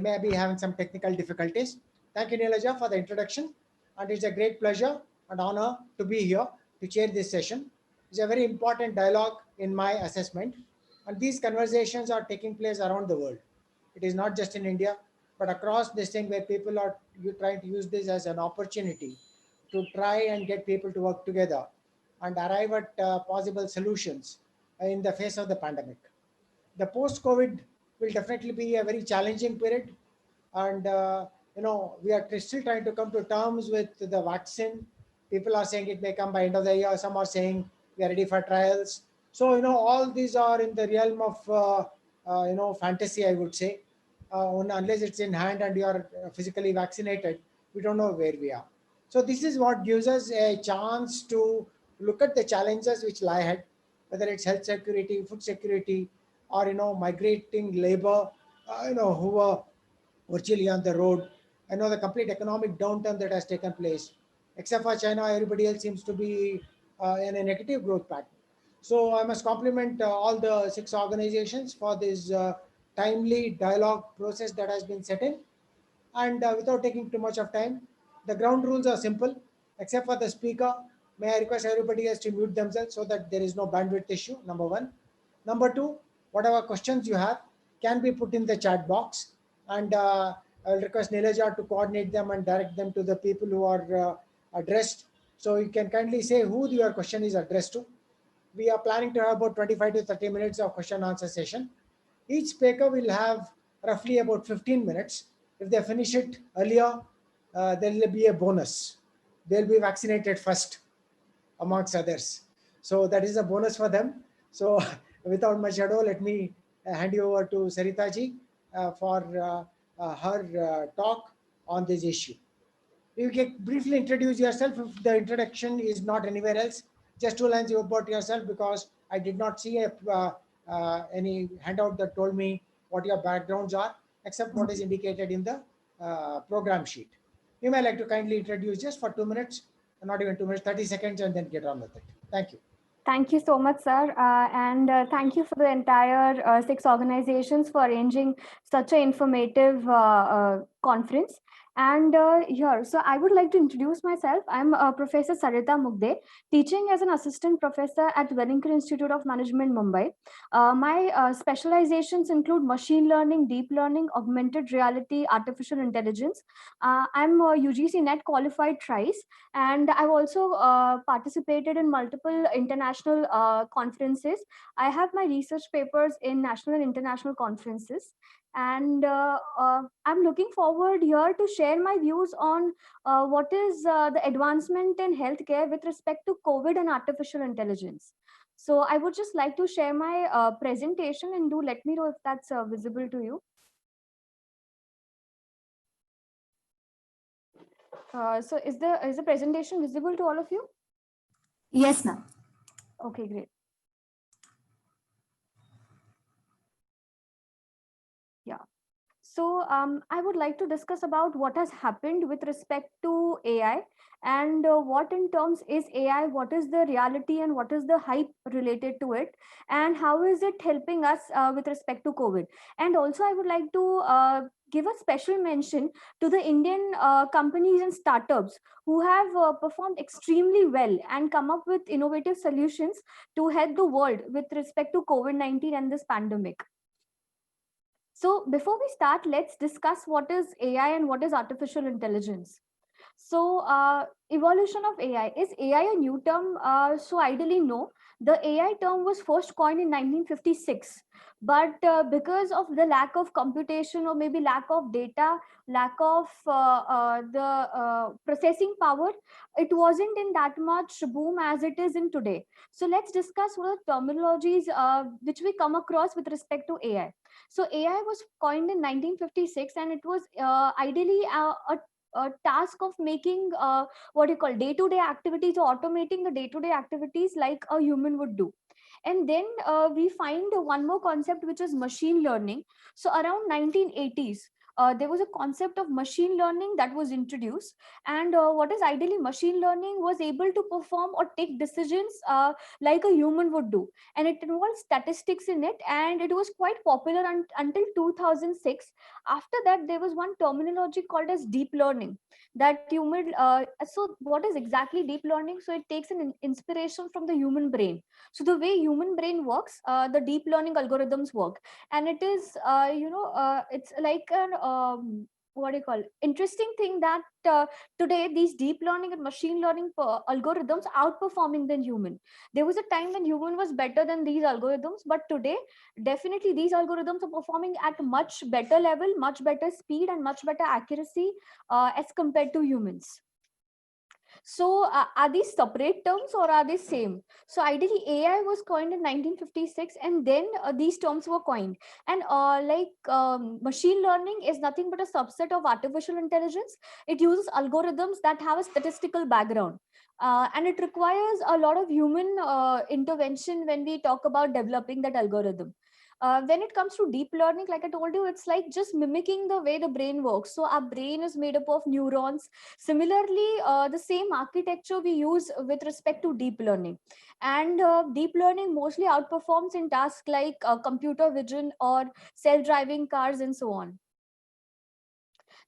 may be having some technical difficulties. Thank you, Nilaja, for the introduction. And it's a great pleasure and honor to be here to chair this session. It's a very important dialogue in my assessment. And these conversations are taking place around the world. It is not just in India, but across this thing where people are trying to use this as an opportunity to try and get people to work together and arrive at possible solutions in the face of the pandemic. The post-COVID will definitely be a very challenging period, and we are still trying to come to terms with the vaccine. People are saying it may come by end of the year. Some are saying we are ready for trials. So all these are in the realm of fantasy, I would say. Unless it's in hand and you are physically vaccinated, we don't know where we are. So this is what gives us a chance to look at the challenges which lie ahead, whether it's health security, food security, or migrating labor, who are virtually on the road. I know the complete economic downturn that has taken place. Except for China, everybody else seems to be in a negative growth pattern. So I must compliment all the 6 organizations for this timely dialogue process that has been set in. And without taking too much of time, the ground rules are simple, except for the speaker. May I request everybody else to mute themselves so that there is no bandwidth issue, number one. Number two, whatever questions you have can be put in the chat box. And I'll request Nileja to coordinate them and direct them to the people who are addressed. So you can kindly say who your question is addressed to. We are planning to have about 25 to 30 minutes of question answer session. Each speaker will have roughly about 15 minutes. If they finish it earlier, there will be a bonus. They'll be vaccinated first amongst others. So that is a bonus for them. So without much ado, let me hand you over to Sarita ji for her talk on this issue. You can briefly introduce yourself if the introduction is not anywhere else. Just 2 lines about yourself, because I did not see any handout that told me what your backgrounds are, except what is indicated in the program sheet. You may like to kindly introduce just for 2 minutes, not even 2 minutes, 30 seconds, and then get on with it. Thank you. Thank you so much, sir. And thank you for the entire 6 organizations for arranging such an informative conference. And here, so I would like to introduce myself. I'm Professor Sarita Mugde, teaching as an assistant professor at Wellington Institute of Management, Mumbai. My specializations include machine learning, deep learning, augmented reality, artificial intelligence. I'm UGC NET qualified thrice, and I've also participated in multiple international conferences. I have my research papers in national and international conferences, and I'm looking forward here to share my views on what is the advancement in healthcare with respect to COVID and artificial intelligence. So I would just like to share my presentation, and do let me know if that's visible to you. So is the presentation visible to all of you? Yes, ma'am. Okay, great. Yeah. So I would like to discuss about what has happened with respect to AI, and what in terms is AI, what is the reality and what is the hype related to it, and how is it helping us with respect to COVID. And also I would like to give a special mention to the Indian companies and startups who have performed extremely well and come up with innovative solutions to help the world with respect to COVID-19 and this pandemic. So before we start, let's discuss what is AI and what is artificial intelligence. So evolution of AI. Is AI a new term? So ideally, no. The AI term was first coined in 1956. But because of the lack of computation, or maybe lack of data, lack of the processing power, it wasn't in that much boom as it is in today. So let's discuss what are the terminologies which we come across with respect to AI. So AI was coined in 1956, and it was ideally a task of making what you call day-to-day activities, or automating the day-to-day activities like a human would do. And then we find one more concept, which is machine learning. So around 1980s, there was a concept of machine learning that was introduced. And what is ideally machine learning was able to perform or take decisions like a human would do. And it involves statistics in it, and it was quite popular until 2006. After that, there was one terminology called as deep learning that you will so what is exactly deep learning? So it takes an inspiration from the human brain. So the way human brain works, the deep learning algorithms work. And it is it's like an what do you call, interesting thing that today these deep learning and machine learning algorithms outperforming than human. There was a time when human was better than these algorithms, but today definitely these algorithms are performing at much better level, much better speed, and much better accuracy as compared to humans. So are these separate terms or are they same? So ideally AI was coined in 1956, and then these terms were coined. And machine learning is nothing but a subset of artificial intelligence. It uses algorithms that have a statistical background. And it requires a lot of human intervention when we talk about developing that algorithm. When it comes to deep learning, like I told you, it's like just mimicking the way the brain works. So our brain is made up of neurons. Similarly, the same architecture we use with respect to deep learning. And deep learning mostly outperforms in tasks like computer vision or self-driving cars and so on.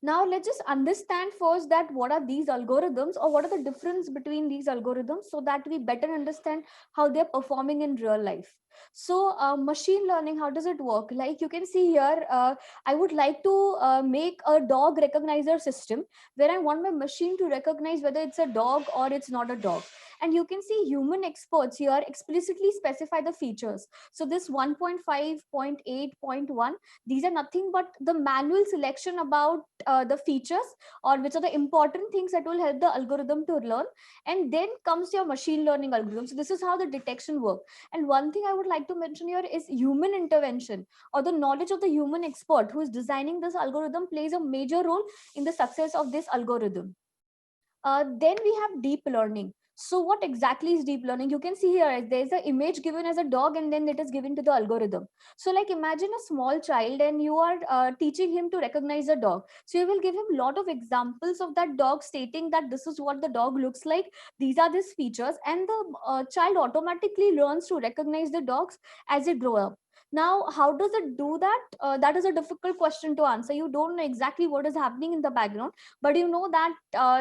Now let's just understand first that what are these algorithms, or what are the difference between these algorithms, so that we better understand how they're performing in real life. So machine learning, how does it work? Like you can see here, I would like to make a dog recognizer system where I want my machine to recognize whether it's a dog or it's not a dog. And you can see human experts here explicitly specify the features. So this 1.5.8.1, these are nothing but the manual selection about the features, or which are the important things that will help the algorithm to learn. And then comes your machine learning algorithm. So this is how the detection works. And one thing I would like to mention here is human intervention, or the knowledge of the human expert who is designing this algorithm plays a major role in the success of this algorithm. Then we have deep learning. So what exactly is deep learning? You can see here there's an image given as a dog, and then it is given to the algorithm. So like imagine a small child and you are teaching him to recognize a dog. So you will give him a lot of examples of that dog, stating that this is what the dog looks like, these are these features, and the child automatically learns to recognize the dogs as it grow up. Now, how does it do that? That is a difficult question to answer. You don't know exactly what is happening in the background, but you know that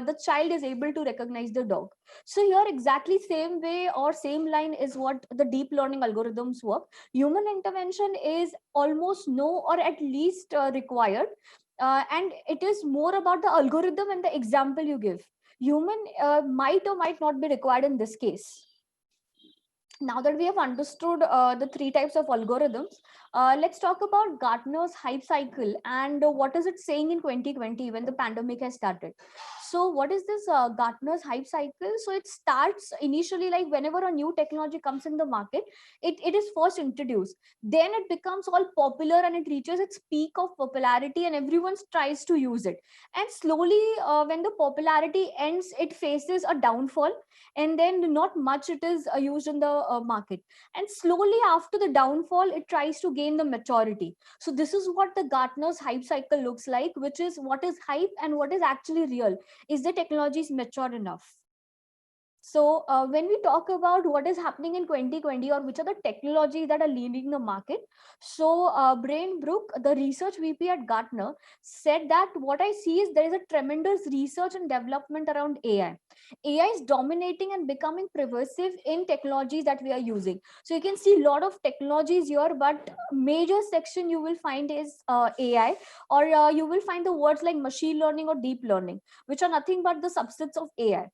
the child is able to recognize the dog. So here exactly same way or same line is what the deep learning algorithms work. Human intervention is almost no or at least required, and it is more about the algorithm and the example you give. Human might or might not be required in this case. Now that we have understood the three types of algorithms, let's talk about Gartner's hype cycle and what is it saying in 2020 when the pandemic has started. So what is this Gartner's hype cycle? So it starts initially like whenever a new technology comes in the market, it is first introduced. Then it becomes all popular and it reaches its peak of popularity and everyone tries to use it. And slowly when the popularity ends, it faces a downfall, and then not much it is used in the market. And slowly after the downfall, it tries to gain the maturity. So this is what the Gartner's hype cycle looks like, which is what is hype and what is actually real. Is the technology mature enough? So when we talk about what is happening in 2020 or which are the technologies that are leading the market, so Brain Brook, the research VP at Gartner, said that what I see is there is a tremendous research and development around AI. AI is dominating and becoming pervasive in technologies that we are using. So you can see a lot of technologies here, but major section you will find is AI, or you will find the words like machine learning or deep learning, which are nothing but the subsets of AI.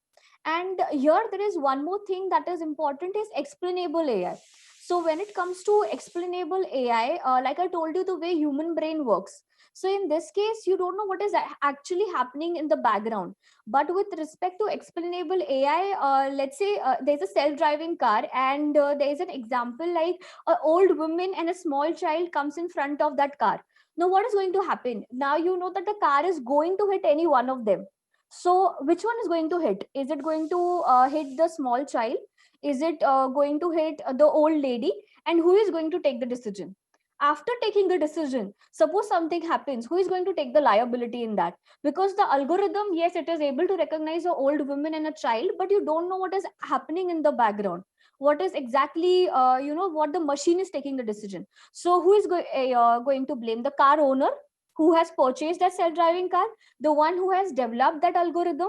And here there is one more thing that is important, is explainable AI. So when it comes to explainable AI, like I told you, the way human brain works. So in this case, you don't know what is actually happening in the background. But with respect to explainable AI, let's say there's a self-driving car, and there's an example like an old woman and a small child comes in front of that car. Now what is going to happen? Now you know that the car is going to hit any one of them. So which one is going to hit? Is it going to hit the small child? Is it going to hit the old lady? And who is going to take the decision? After taking the decision, suppose something happens, who is going to take the liability in that? Because the algorithm, yes, it is able to recognize an old woman and a child, but you don't know what is happening in the background, what is exactly what the machine is taking the decision. So who is going to blame? The car owner who has purchased that self-driving car, the one who has developed that algorithm,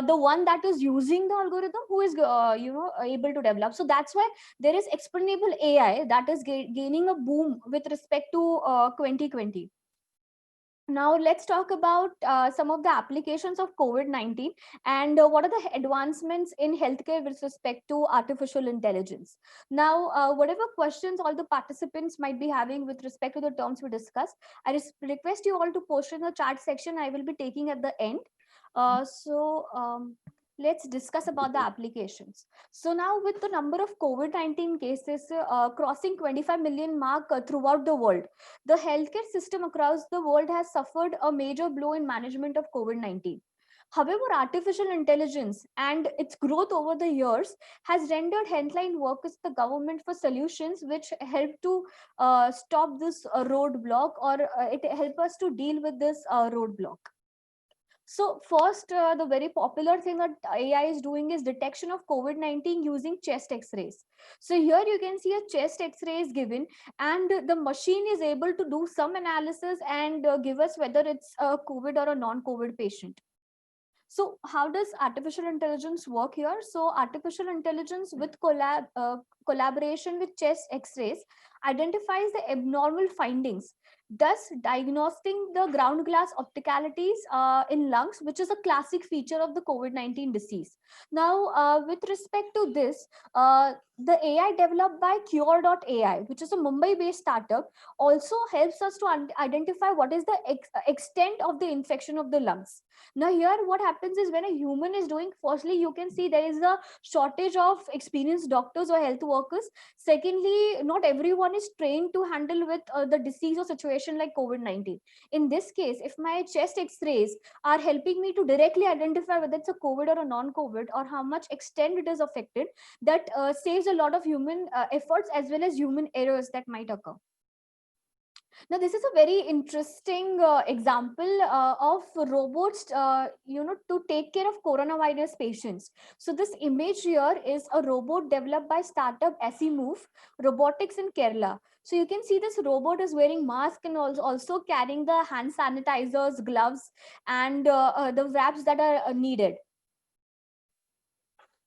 the one that is using the algorithm, who is able to develop. So that's why there is explainable AI that is gaining a boom with respect to 2020. Now let's talk about some of the applications of COVID-19 and what are the advancements in healthcare with respect to artificial intelligence. Now, whatever questions all the participants might be having with respect to the terms we discussed, I request you all to post in the chat section. I will be taking at the end. Let's discuss about the applications. So now with the number of COVID-19 cases crossing 25 million mark throughout the world, the healthcare system across the world has suffered a major blow in management of COVID-19. However, artificial intelligence and its growth over the years has rendered healthline workers the government for solutions which help to stop this roadblock, or it help us to deal with this roadblock. So first, the very popular thing that AI is doing is detection of COVID-19 using chest X-rays. So here you can see a chest X-ray is given, and the machine is able to do some analysis and give us whether it's a COVID or a non-COVID patient. So how does artificial intelligence work here? So artificial intelligence with collaboration with chest X-rays identifies the abnormal findings, thus diagnosing the ground glass opticalities in lungs, which is a classic feature of the COVID-19 disease. Now, with respect to this, the AI developed by Cure.ai, which is a Mumbai-based startup, also helps us to identify what is the extent of the infection of the lungs. Now here what happens is, when a human is doing, firstly you can see there is a shortage of experienced doctors or health workers. Secondly, not everyone is trained to handle with the disease or situation like COVID-19. In this case, if my chest X-rays are helping me to directly identify whether it's a COVID or a non-COVID, or how much extent it is affected, that saves a lot of human efforts as well as human errors that might occur. Now, this is a very interesting example of robots, to take care of coronavirus patients. So this image here is a robot developed by startup Asimove Robotics in Kerala. So you can see this robot is wearing mask and also carrying the hand sanitizers, gloves, and the wraps that are needed.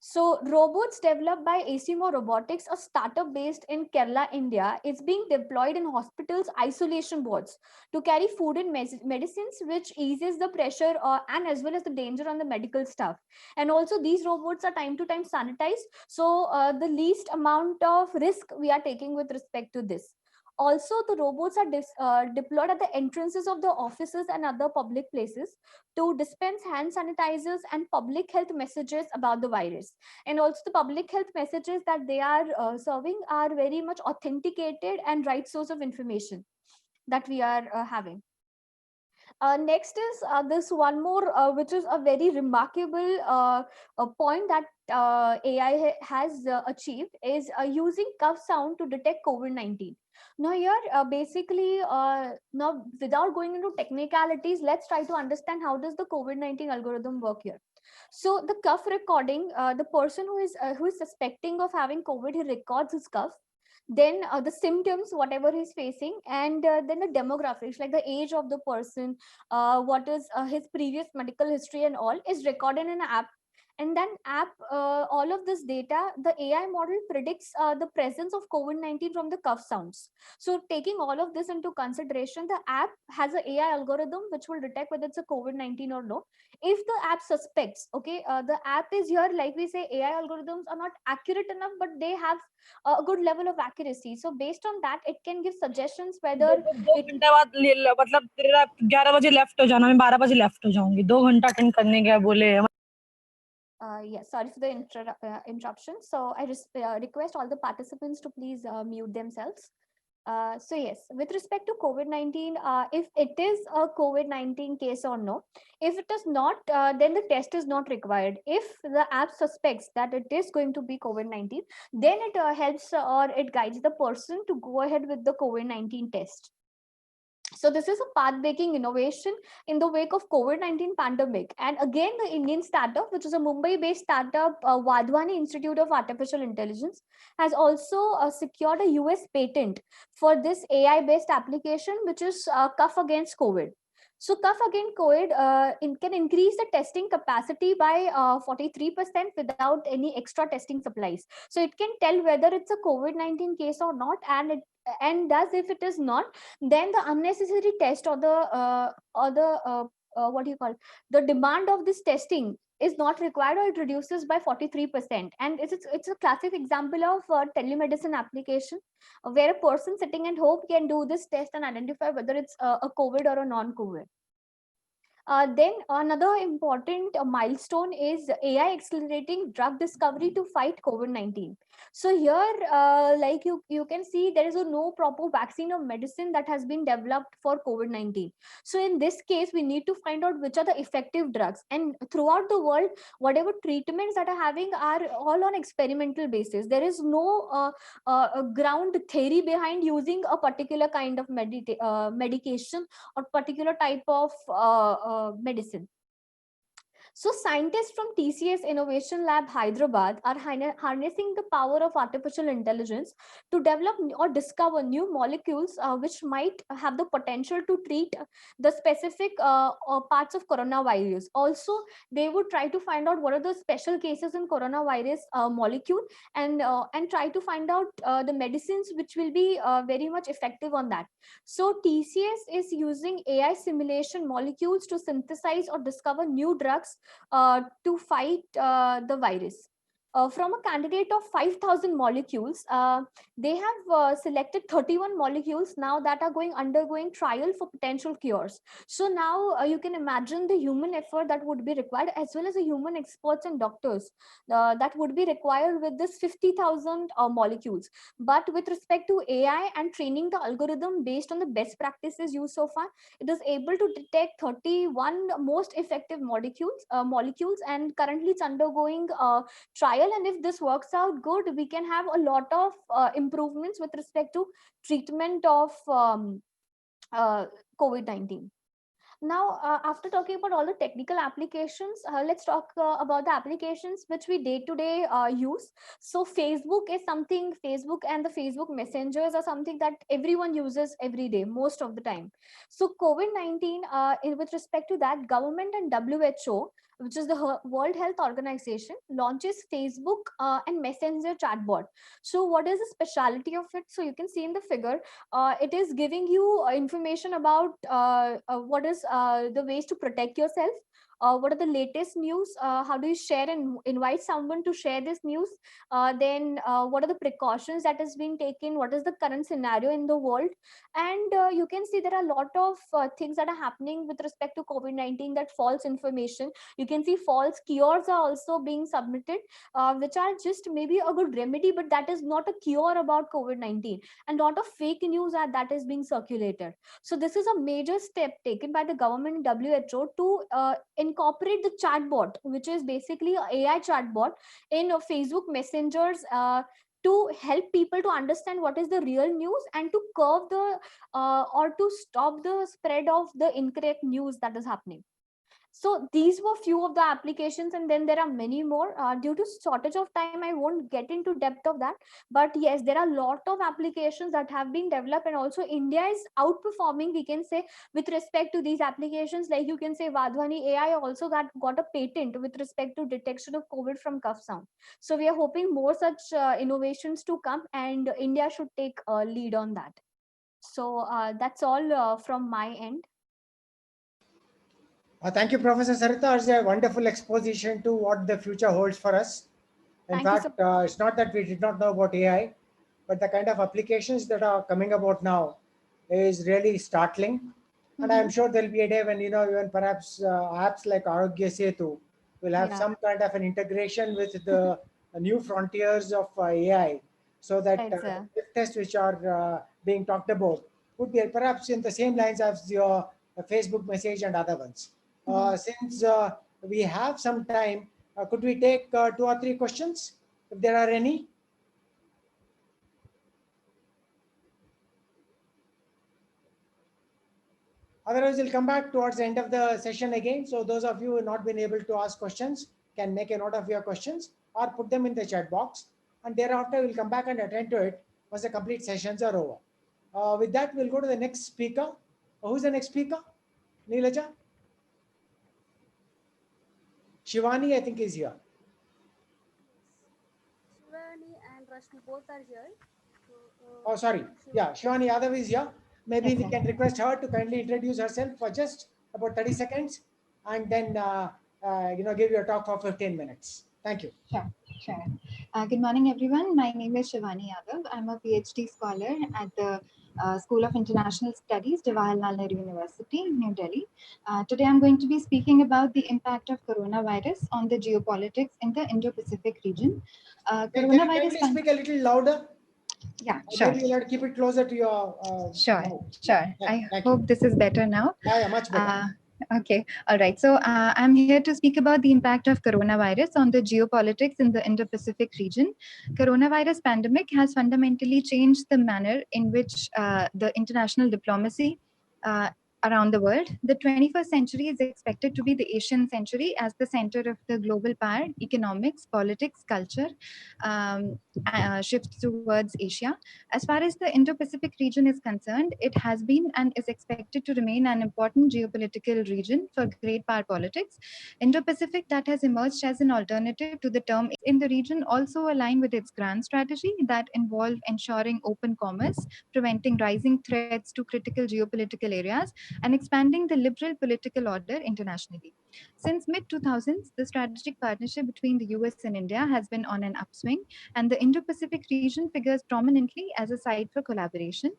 So robots developed by Asimo Robotics, a startup based in Kerala, India, is being deployed in hospitals' isolation wards to carry food and medicines, which eases the pressure and as well as the danger on the medical staff. And also these robots are time to time sanitized. So the least amount of risk we are taking with respect to this. Also, the robots are deployed at the entrances of the offices and other public places to dispense hand sanitizers and public health messages about the virus. And also the public health messages that they are serving are very much authenticated and right source of information that we are having. Next is this one more, which is a very remarkable point that AI has achieved, is using cough sound to detect COVID-19. Now here, basically, now without going into technicalities, let's try to understand how does the COVID-19 algorithm work here. So the cough recording, the person who is suspecting of having COVID, he records his cough, then the symptoms whatever he's facing, and then the demographics like the age of the person, what is his previous medical history and all is recorded in an app. And then all of this data, the AI model predicts the presence of COVID-19 from the cough sounds. So taking all of this into consideration, the app has an AI algorithm which will detect whether it's a COVID-19 or no. If the app suspects, okay, the app is here, like we say, AI algorithms are not accurate enough, but they have a good level of accuracy. So based on that, it can give suggestions whether दो घंटे बाद मतलब तेरा 11 बजे left हो जाना, मैं 12 बजे लेफ्ट हो जाऊंगी, 2 घंटा अटेंड करने गया बोले. Yes, sorry for the interruption. So I request all the participants to please mute themselves. So yes, with respect to COVID-19, if it is a COVID-19 case or no, if it is not, then the test is not required. If the app suspects that it is going to be COVID-19, then it helps or it guides the person to go ahead with the COVID-19 test. So this is a path-breaking innovation in the wake of COVID-19 pandemic. And again, the Indian startup, which is a Mumbai-based startup, Wadhwani Institute of Artificial Intelligence, has also secured a US patent for this AI-based application, which is Cuff Against COVID. So Cuff Against COVID can increase the testing capacity by 43% without any extra testing supplies. So it can tell whether it's a COVID-19 case or not, and thus if it is not, then the unnecessary test or the what do you call, the demand of this testing is not required, or it reduces by 43%. And it's a classic example of telemedicine application, where a person sitting at home can do this test and identify whether it's a COVID or a non-COVID. Then another important milestone is AI accelerating drug discovery to fight COVID-19. So here, like you can see, there is no proper vaccine or medicine that has been developed for COVID-19. So in this case, we need to find out which are the effective drugs. And throughout the world, whatever treatments that are having are all on experimental basis. There is no ground theory behind using a particular kind of medication or particular type of medicine. So scientists from TCS Innovation Lab Hyderabad are harnessing the power of artificial intelligence to develop or discover new molecules which might have the potential to treat the specific parts of coronavirus. Also, they would try to find out what are the special cases in coronavirus molecule, and try to find out the medicines which will be very much effective on that. So TCS is using AI simulation molecules to synthesize or discover new drugs to fight the virus. From a candidate of 5,000 molecules, they have selected 31 molecules now that are undergoing trial for potential cures. So now you can imagine the human effort that would be required, as well as the human experts and doctors that would be required with this 50,000 molecules. But with respect to AI and training the algorithm based on the best practices used so far, it is able to detect 31 most effective molecules, and currently it's undergoing trial. And if this works out good, we can have a lot of improvements with respect to treatment of COVID-19. Now, after talking about all the technical applications, let's talk about the applications which we day to day use. So Facebook and the Facebook messengers are something that everyone uses every day, most of the time. So COVID-19, with respect to that, government and WHO, which is the World Health Organization, launches Facebook and Messenger chatbot. So what is the speciality of it? So you can see in the figure, it is giving you information about what is the ways to protect yourself, what are the latest news, how do you share and invite someone to share this news, then what are the precautions that is being taken, what is the current scenario in the world. And you can see there are a lot of things that are happening with respect to COVID-19, that false information. You can see false cures are also being submitted, which are just maybe a good remedy, but that is not a cure about COVID-19. And a lot of fake news that is being circulated. So this is a major step taken by the government and WHO to incorporate the chatbot, which is basically an AI chatbot in Facebook messengers, to help people to understand what is the real news and to curb the or to stop the spread of the incorrect news that is happening. So these were few of the applications, and then there are many more. Due to shortage of time, I won't get into depth of that. But yes, there are a lot of applications that have been developed, and also India is outperforming, we can say, with respect to these applications. Like you can say, Wadhwani AI also got a patent with respect to detection of COVID from cuff sound. So we are hoping more such innovations to come, and India should take a lead on that. So that's all from my end. Thank you, Professor Sarita. It's a wonderful exposition to what the future holds for us. In Thank you fact, it's not that we did not know about AI, but the kind of applications that are coming about now is really startling. And I'm sure there'll be a day when, even perhaps apps like Arogya Setu will have Yeah. some kind of an integration with the new frontiers of AI. so that Right, sir. the tests which are being talked about would be perhaps in the same lines as your Facebook message and other ones. Since we have some time, could we take 2 or 3 questions, if there are any? Otherwise, we'll come back towards the end of the session again. So those of you who have not been able to ask questions can make a note of your questions or put them in the chat box. And thereafter, we'll come back and attend to it once the complete sessions are over. With that, we'll go to the next speaker. Who's the next speaker? Neelaja? Shivani, I think, is here. Shivani and Rashmi both are here. Oh, sorry. Yeah, Shivani Yadav is here. Maybe Yes, we sir. can request her to kindly introduce herself for just about 30 seconds and then give your talk for 15 minutes. Thank you. Sure, sure. Good morning, everyone. My name is Shivani Yadav. I'm a PhD scholar at the School of International Studies, Jawaharlal Nehru University, New Delhi. Today, I'm going to be speaking about the impact of coronavirus on the geopolitics in the Indo-Pacific region. Can you kindly speak a little louder? Yeah, Or sure. maybe you'll have to keep it closer to your Sure, mouth. sure. Yeah, I thank you. hope this is better now. Yeah, much better. Okay, all right. So I'm here to speak about the impact of coronavirus on the geopolitics in the Indo-Pacific region. Coronavirus pandemic has fundamentally changed the manner in which the international diplomacy around the world. The 21st century is expected to be the Asian century as the center of the global power, economics, politics, culture shifts towards Asia. As far as the Indo-Pacific region is concerned, it has been and is expected to remain an important geopolitical region for great power politics. Indo-Pacific that has emerged as an alternative to the term in the region also align with its grand strategy that involve ensuring open commerce, preventing rising threats to critical geopolitical areas, and expanding the liberal political order internationally. Since mid-2000s, the strategic partnership between the US and India has been on an upswing, and the Indo-Pacific region figures prominently as a site for collaboration.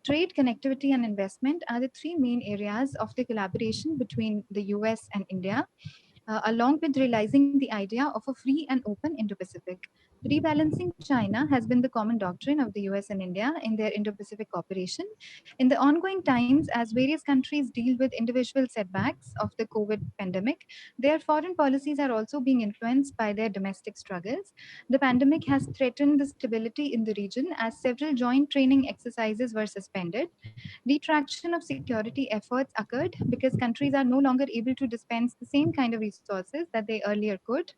Trade, connectivity, and investment are the three main areas of the collaboration between the US and India, along with realizing the idea of a free and open Indo-Pacific. Rebalancing China has been the common doctrine of the US and India in their Indo-Pacific cooperation. In the ongoing times, as various countries deal with individual setbacks of the COVID pandemic, their foreign policies are also being influenced by their domestic struggles. The pandemic has threatened the stability in the region as several joint training exercises were suspended. Retraction of security efforts occurred because countries are no longer able to dispense the same kind of resources that they earlier could.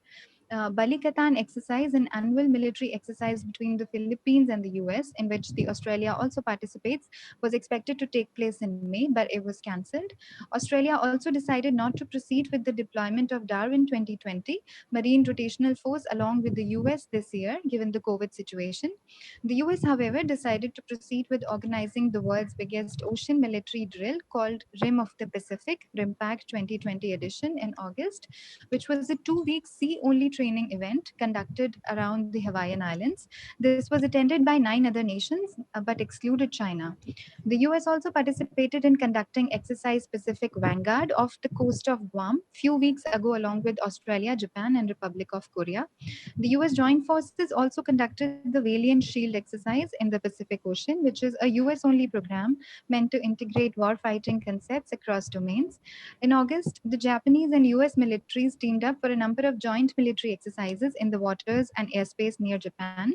Balikatan exercise, an annual military exercise between the Philippines and the US, in which the Australia also participates, was expected to take place in May, but it was cancelled. Australia also decided not to proceed with the deployment of Darwin 2020 Marine Rotational Force along with the US this year, given the COVID situation. The US, however, decided to proceed with organizing the world's biggest ocean military drill called Rim of the Pacific, RIMPAC 2020 edition in August, which was a 2-week sea-only training event conducted around the Hawaiian Islands. This was attended by 9 other nations, but excluded China. The US also participated in conducting Exercise Pacific Vanguard off the coast of Guam few weeks ago along with Australia, Japan, and Republic of Korea. The US Joint Forces also conducted the Valiant Shield exercise in the Pacific Ocean, which is a US only program meant to integrate warfighting concepts across domains. In August, the Japanese and US militaries teamed up for a number of joint military exercises in the waters and airspace near Japan.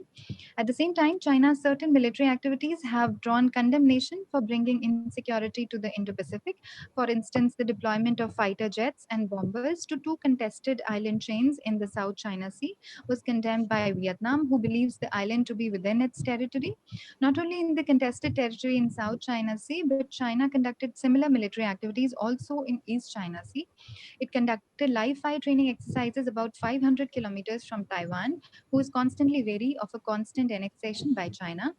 At the same time, China's certain military activities have drawn condemnation for bringing insecurity to the Indo-Pacific. For instance, the deployment of fighter jets and bombers to 2 contested island chains in the South China Sea was condemned by Vietnam, who believes the island to be within its territory. Not only in the contested territory in South China Sea, but China conducted similar military activities also in East China Sea. It conducted live fire training exercises about 500 kilometers from Taiwan, who is constantly wary of a constant annexation by China.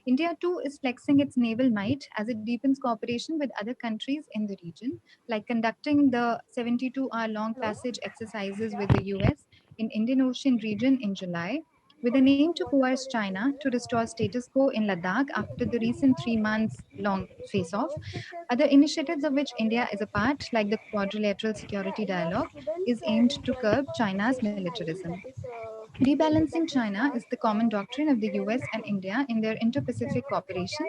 India too is flexing its naval might as it deepens cooperation with other countries in the region, like conducting the 72-hour long Hello. passage exercises with the US in Indian Ocean region in July, with an aim to coerce China to restore status quo in Ladakh after the recent 3 months long face off. Other initiatives of which India is a part, like the Quadrilateral Security Yeah, in our Dialogue, students is aimed in to curb 21st China's session 9, militarism. that is Rebalancing China is the common doctrine of the US and India in their Indo Pacific cooperation.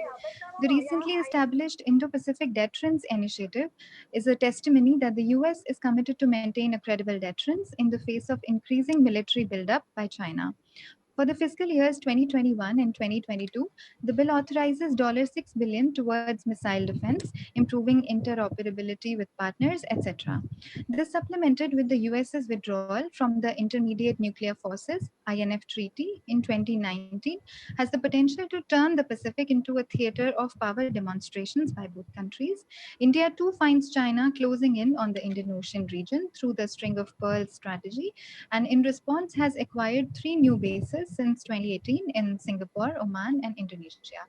The recently established Indo Pacific Deterrence Initiative is a testimony that the US is committed to maintain a credible deterrence in the face of increasing military buildup by China. For the fiscal years 2021 and 2022, the bill authorizes $6 billion towards missile defense, improving interoperability with partners, etc. This supplemented with the US's withdrawal from the Intermediate Nuclear Forces (INF) Treaty in 2019 has the potential to turn the Pacific into a theater of power demonstrations by both countries. India too finds China closing in on the Indian Ocean region through the String of Pearls strategy, and in response has acquired 3 new bases since 2018 in Singapore, Oman, and Indonesia.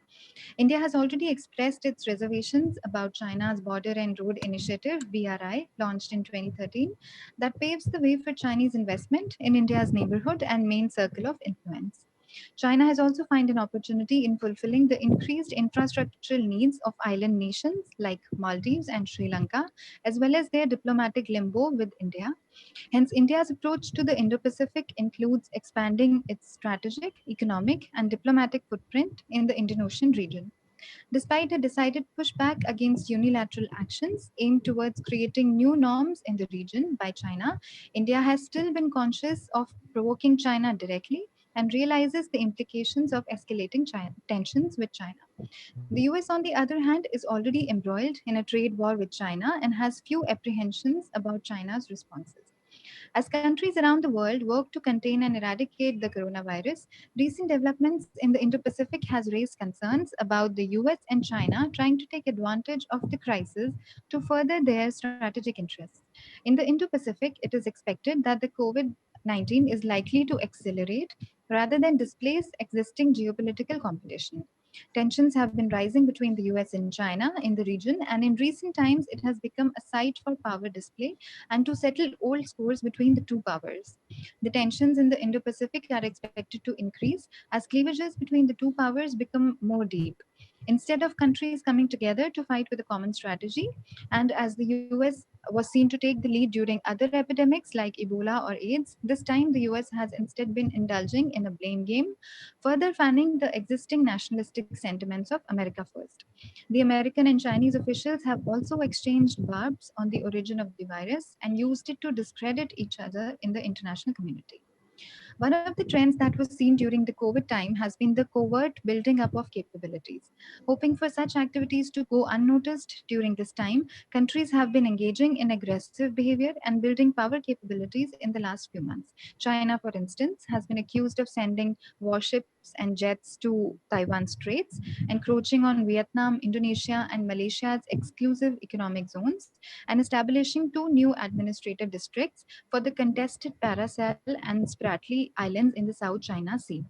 India has already expressed its reservations about China's Border and Road Initiative (BRI), launched in 2013, that paves the way for Chinese investment in India's neighborhood and main circle of influence. China has also found an opportunity in fulfilling the increased infrastructural needs of island nations like Maldives and Sri Lanka, as well as their diplomatic limbo with India. Hence, India's approach to the Indo Pacific includes expanding its strategic, economic, and diplomatic footprint in the Indian Ocean region. Despite a decided pushback against unilateral actions aimed towards creating new norms in the region by China, India has still been conscious of provoking China directly and realizes the implications of escalating tensions with China. The US, on the other hand, is already embroiled in a trade war with China and has few apprehensions about China's responses. As countries around the world work to contain and eradicate the coronavirus, recent developments in the Indo Pacific has raised concerns about the US and China trying to take advantage of the crisis to further their strategic interests. In the Indo Pacific, it is expected that the COVID-19 is likely to accelerate rather than displace existing geopolitical competition. Tensions have been rising between the US and China in the region, and in recent times, it has become a site for power display and to settle old scores between the two powers. The tensions in the Indo Pacific are expected to increase as cleavages between the two powers become more deep. Instead of countries coming together to fight with a common strategy, and as the US was seen to take the lead during other epidemics like Ebola or AIDS, this time the US has instead been indulging in a blame game, further fanning the existing nationalistic sentiments of America first. The American and Chinese officials have also exchanged barbs on the origin of the virus and used it to discredit each other in the international community. One of the trends that was seen during the COVID time has been the covert building up of capabilities. Hoping for such activities to go unnoticed during this time, countries have been engaging in aggressive behavior and building power capabilities in the last few months. China, for instance, has been accused of sending warships and jets to Taiwan Straits, encroaching on Vietnam, Indonesia, and Malaysia's exclusive economic zones, and establishing 2 new administrative districts for the contested Paracel and Spratly Islands in the South China Sea.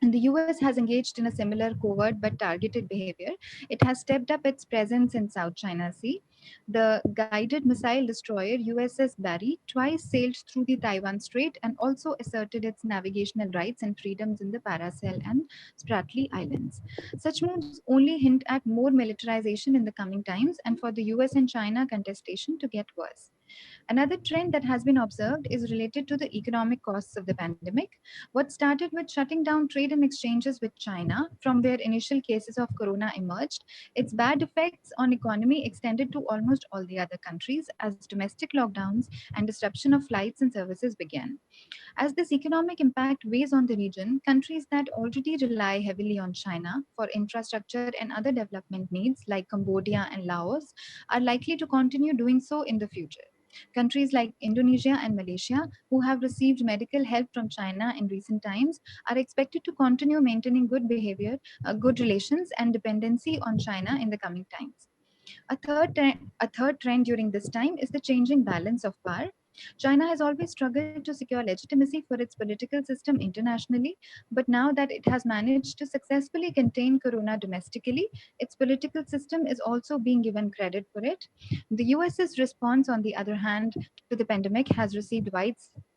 And the US has engaged in a similar covert but targeted behavior. It has stepped up its presence in South China Sea. The guided missile destroyer USS Barry twice sailed through the Taiwan Strait and also asserted its navigational rights and freedoms in the Paracel and Spratly Islands. Such moves only hint at more militarization in the coming times and for the US and China contestation to get worse. Another trend that has been observed is related to the economic costs of the pandemic. What started with shutting down trade and exchanges with China, from where initial cases of corona emerged, its bad effects on economy extended to almost all the other countries as domestic lockdowns and disruption of flights and services began. As this economic impact weighs on the region, countries that already rely heavily on China for infrastructure and other development needs, like Cambodia and Laos, are likely to continue doing so in the future. Countries like Indonesia and Malaysia, who have received medical help from China in recent times, are expected to continue maintaining good behavior, good relations, and dependency on China in the coming times. A third trend during this time is the changing balance of power. China has always struggled to secure legitimacy for its political system internationally, but now that it has managed to successfully contain corona domestically, its political system is also being given credit for it. The US's response, on the other hand, to the pandemic has received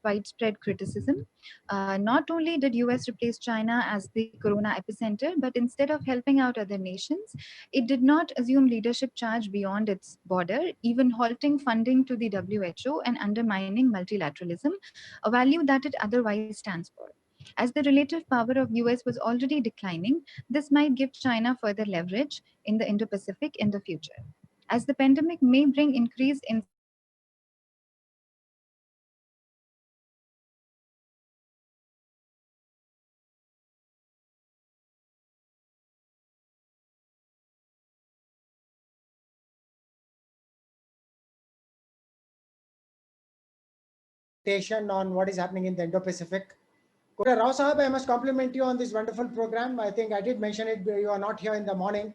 widespread criticism. Not only did US replace China as the corona epicenter, but instead of helping out other nations, it did not assume leadership charge beyond its border, even halting funding to the WHO and undermining multilateralism, a value that it otherwise stands for. As the relative power of US was already declining, this might give China further leverage in the Indo-Pacific in the future. As the pandemic may bring increased instability in the region, US leadership may also ensure that China remains independent and independent in the Indo-Pacific region. On what is happening in the Indo-Pacific. Dr. Rao Sahab, I must compliment you on this wonderful program. I think I did mention it, you are not here in the morning.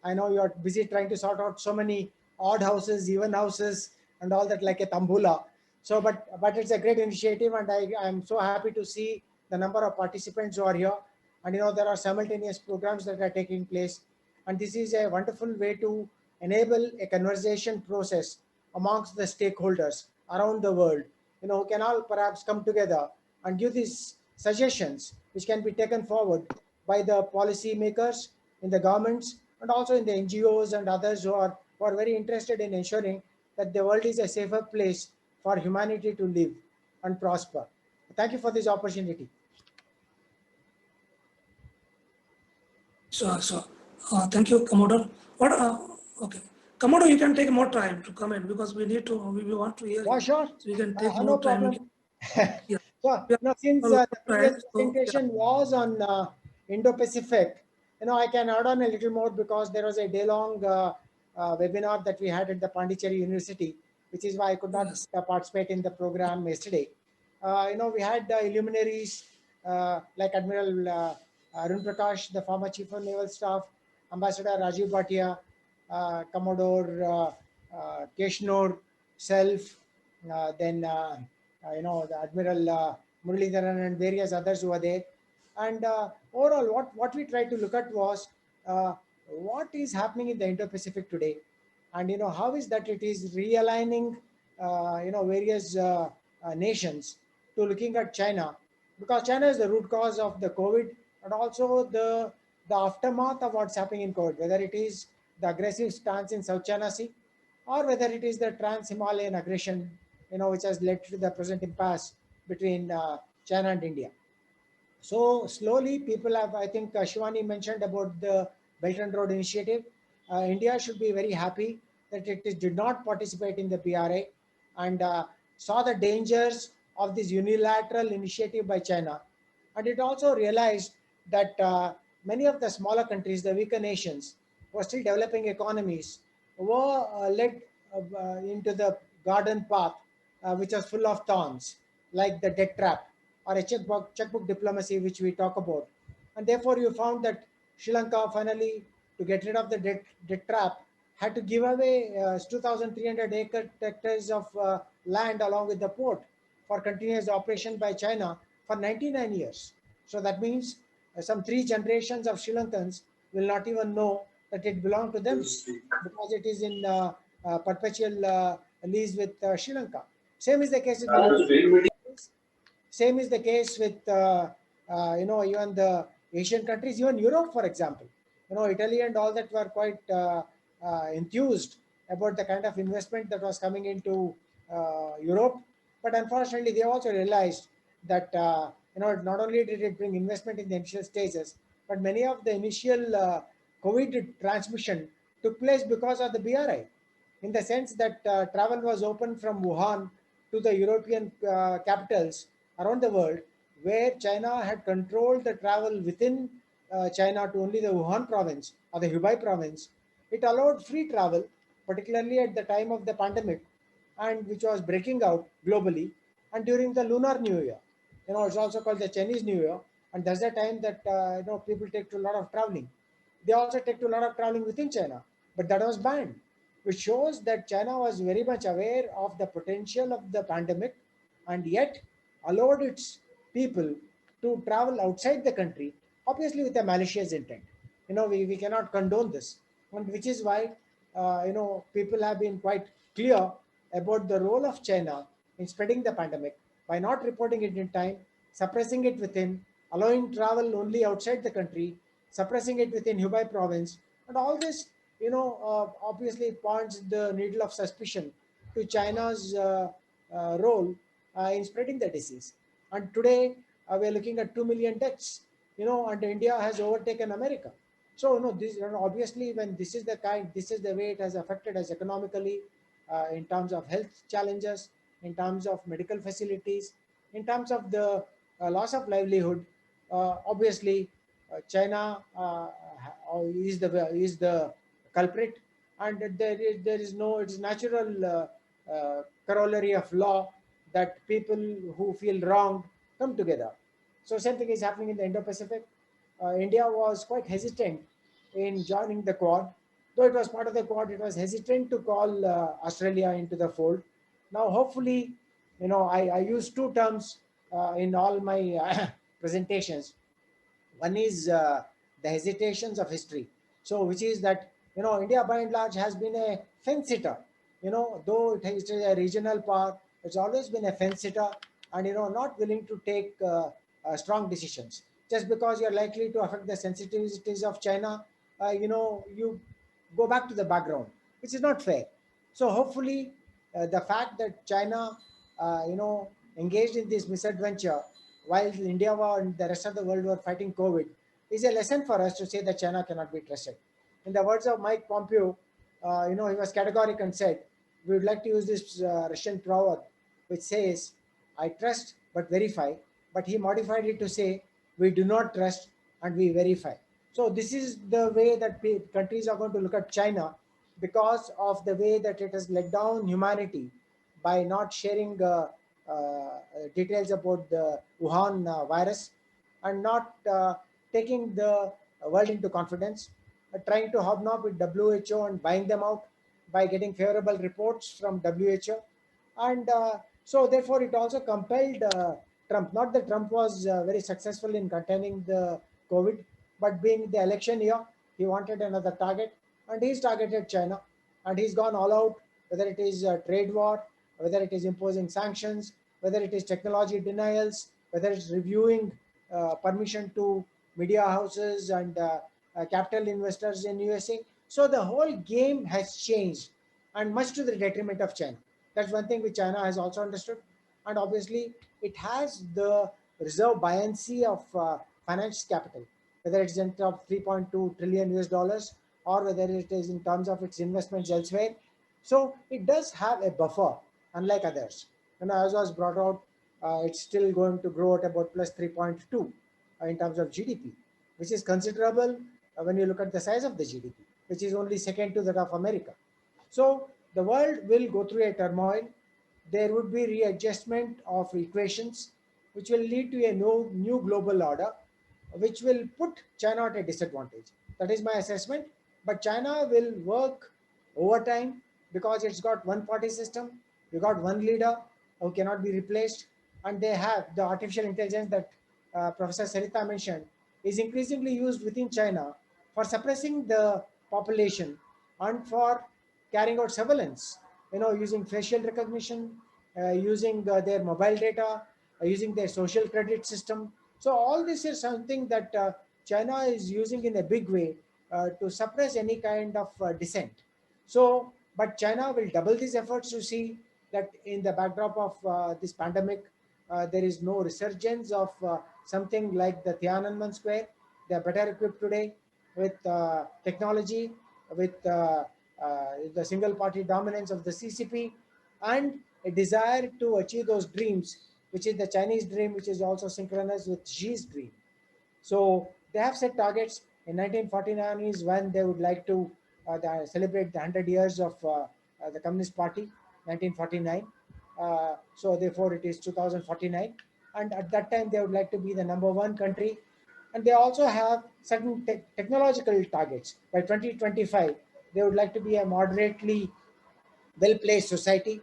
I know you are busy trying to sort out so many odd houses, even houses, and all that like a tambula. So, but it's a great initiative, and I'm so happy to see the number of participants who are here. And there are simultaneous programs that are taking place. And this is a wonderful way to enable a conversation process amongst the stakeholders around the world, who can all perhaps come together and give these suggestions which can be taken forward by the policy makers in the governments and also in the NGOs and others who are very interested in ensuring that the world is a safer place for humanity to live and prosper. Thank you for this opportunity. So, thank you, Commodore. Okay, Commodore, you can take more time to comment because we want to hear Yeah, you. sure. So you can take No more time. problem. Yeah. So, Yeah. since Well, the previous right, so, presentation was on Indo-Pacific, I can add on a little more because there was a day-long webinar that we had at the Pondicherry University, which is why I could not Yes. participate in the program yesterday. We had illuminaries like Admiral Arun Prakash, the former Chief of Naval Staff, Ambassador Rajiv Bhatia, Commodore Keshnor, self, then the Admiral Muralidharan and various others who were there. And overall, what we tried to look at was what is happening in the Indo-Pacific today, and how is that it is realigning various nations to looking at China, because China is the root cause of the COVID and also the aftermath of what's happening in COVID, whether it is the aggressive stance in South China Sea or whether it is the trans-Himalayan aggression, which has led to the present impasse between China and India. So slowly people have, I think Shivani mentioned about the Belt and Road Initiative. India should be very happy that it did not participate in the BRI and saw the dangers of this unilateral initiative by China. And it also realized that many of the smaller countries, the weaker nations, were still developing economies, were led into the garden path, which was full of thorns, like the debt trap or a checkbook diplomacy, which we talk about. And therefore, you found that Sri Lanka finally, to get rid of the debt trap, had to give away 2,300 hectares of land along with the port for continuous operation by China for 99 years. So that means some 3 generations of Sri Lankans will not even know that it belonged to them because it is in perpetual lease with Sri Lanka. Same is the case with same is the case with even the Asian countries, even Europe, for example. Italy and all that were quite enthused about the kind of investment that was coming into Europe, but unfortunately, they also realized that not only did it bring investment in the initial stages, but many of the initial COVID transmission took place because of the BRI, in the sense that travel was open from Wuhan to the European capitals around the world, where China had controlled the travel within China to only the Wuhan province or the Hubei province. It allowed free travel, particularly at the time of the pandemic, and which was breaking out globally, and during the Lunar New Year. It's also called the Chinese New Year, and that's the time that people take to a lot of traveling. They also take to a lot of traveling within China, but that was banned, which shows that China was very much aware of the potential of the pandemic and yet allowed its people to travel outside the country, obviously with a malicious intent. We cannot condone this, and which is why people have been quite clear about the role of China in spreading the pandemic, by not reporting it in time, suppressing it within, allowing travel only outside the country, suppressing it within Hubei province, and all this, obviously points the needle of suspicion to China's role in spreading the disease. And today we are looking at 2 million deaths, and India has overtaken America. So, this, obviously, when this is the way it has affected us economically, in terms of health challenges, in terms of medical facilities, in terms of the loss of livelihood. Obviously, China is the culprit, and there is no, it's natural corollary of law that people who feel wronged come together. So same thing is happening in the Indo-Pacific. India was quite hesitant in joining the Quad. Though it was part of the Quad, it was hesitant to call Australia into the fold. Now, hopefully, I use two terms in all my presentations. One is the hesitations of history. So, which is that, India by and large has been a fence sitter. Though it is a regional power, it's always been a fence sitter, and, not willing to take strong decisions. Just because you're likely to affect the sensitivities of China, you go back to the background, which is not fair. So hopefully, the fact that China, engaged in this misadventure while India and the rest of the world were fighting COVID, is a lesson for us to say that China cannot be trusted. In the words of Mike Pompeo, he was categoric and said, "We would like to use this Russian proverb, which says, 'I trust but verify,'" but he modified it to say, "We do not trust and we verify." So this is the way that countries are going to look at China, because of the way that it has let down humanity by not sharing details about the Wuhan virus, and not taking the world into confidence, trying to hobnob with WHO and buying them out by getting favorable reports from WHO. And so therefore it also compelled Trump. Not that Trump was very successful in containing the COVID, but being the election year, he wanted another target, and he's targeted China, and he's gone all out, whether it is a trade war, whether it is imposing sanctions, whether it is technology denials, whether it's reviewing permission to media houses and capital investors in USA. So the whole game has changed, and much to the detriment of China. That's one thing which China has also understood. And obviously, it has the reserve buoyancy of finance capital, whether it's in terms of 3.2 trillion US dollars, or whether it is in terms of its investments elsewhere. So it does have a buffer, unlike others. And as was brought out, it's still going to grow at about plus 3.2 in terms of GDP, which is considerable when you look at the size of the GDP, which is only second to that of America. So the world will go through a turmoil. There would be readjustment of equations, which will lead to a new global order, which will put China at a disadvantage. That is my assessment. But China will work overtime because it's got one party system. You got one leader who cannot be replaced, and they have the artificial intelligence that Professor Sarita mentioned is increasingly used within China for suppressing the population and for carrying out surveillance, using facial recognition, using their mobile data, using their social credit system. So all this is something that China is using in a big way to suppress any kind of dissent. So, but China will double these efforts to see that in the backdrop of this pandemic, there is no resurgence of something like the Tiananmen Square. They are better equipped today with technology, with the single party dominance of the CCP, and a desire to achieve those dreams, which is the Chinese dream, which is also synchronized with Xi's dream. So they have set targets. In 1949 is when they would like to celebrate the 100 years of the Communist Party, 1949. So therefore it is 2049. And at that time, they would like to be the #1 country. And they also have certain technological targets. By 2025, they would like to be a moderately well-placed society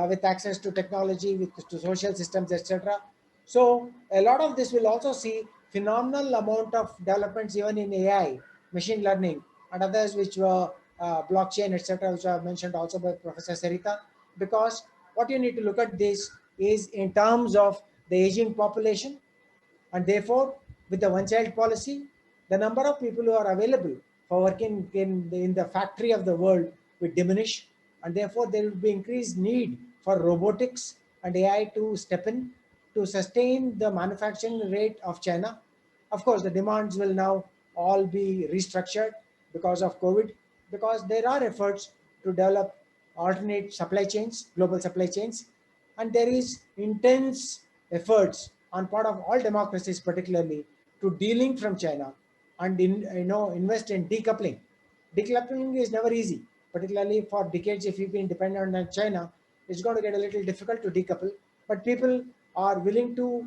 with access to technology, to social systems, etc. So a lot of this will also see phenomenal amount of developments even in AI, machine learning, and others which were blockchain, etc., which are mentioned also by Professor Sarita. Because what you need to look at this is in terms of the aging population, and therefore with the one-child policy, the number of people who are available for working in the factory of the world will diminish, and therefore there will be increased need for robotics and AI to step in to sustain the manufacturing rate of China. Of course, the demands will now all be restructured because of COVID, because there are efforts to develop alternate supply chains, global supply chains, and there is intense efforts on part of all democracies, particularly to de-link from China and invest in decoupling. Decoupling is never easy, particularly for decades. If you've been dependent on China, it's going to get a little difficult to decouple. But people are willing to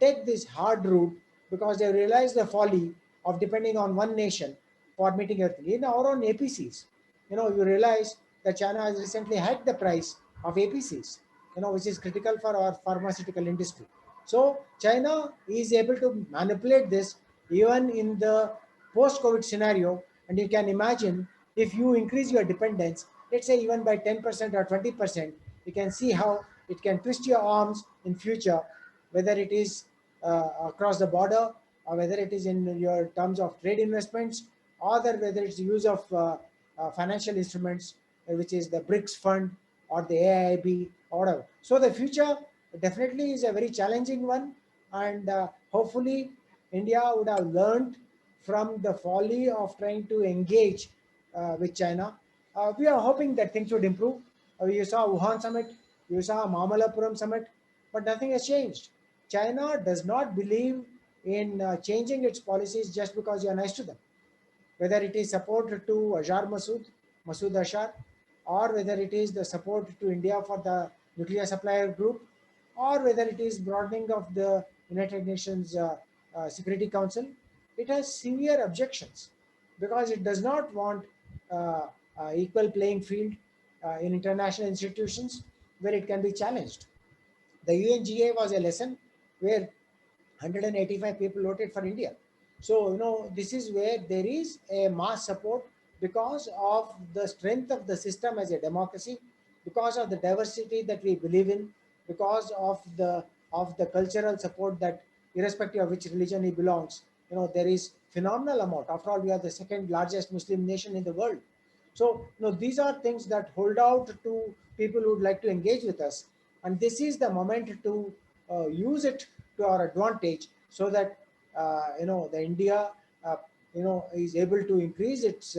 take this hard route because they realize the folly of depending on one nation for meeting everything. In our own APCs, you realize that China has recently hiked the price of APCs, which is critical for our pharmaceutical industry. So China is able to manipulate this even in the post-COVID scenario. And you can imagine if you increase your dependence, let's say even by 10% or 20%, you can see how it can twist your arms in future, whether it is across the border or whether it is in your terms of trade investments, or whether it's use of financial instruments, which is the BRICS fund or the AIIB or whatever. So the future definitely is a very challenging one, and hopefully India would have learned from the folly of trying to engage with China. We are hoping that things would improve. You saw Wuhan summit, you saw Mamallapuram summit, but nothing has changed. China does not believe in changing its policies just because you are nice to them. Whether it is support to Azhar Masood Azhar, or whether it is the support to India for the nuclear supplier group, or whether it is broadening of the United Nations Security Council, it has severe objections because it does not want equal playing field in international institutions where it can be challenged. The UNGA was a lesson where 185 people voted for India. So, this is where there is a mass support because of the strength of the system as a democracy, because of the diversity that we believe in, because of the cultural support that irrespective of which religion he belongs, there is phenomenal amount. After all, we are the second largest Muslim nation in the world. So, these are things that hold out to people who would like to engage with us. And this is the moment to use it to our advantage so that, the India, is able to increase its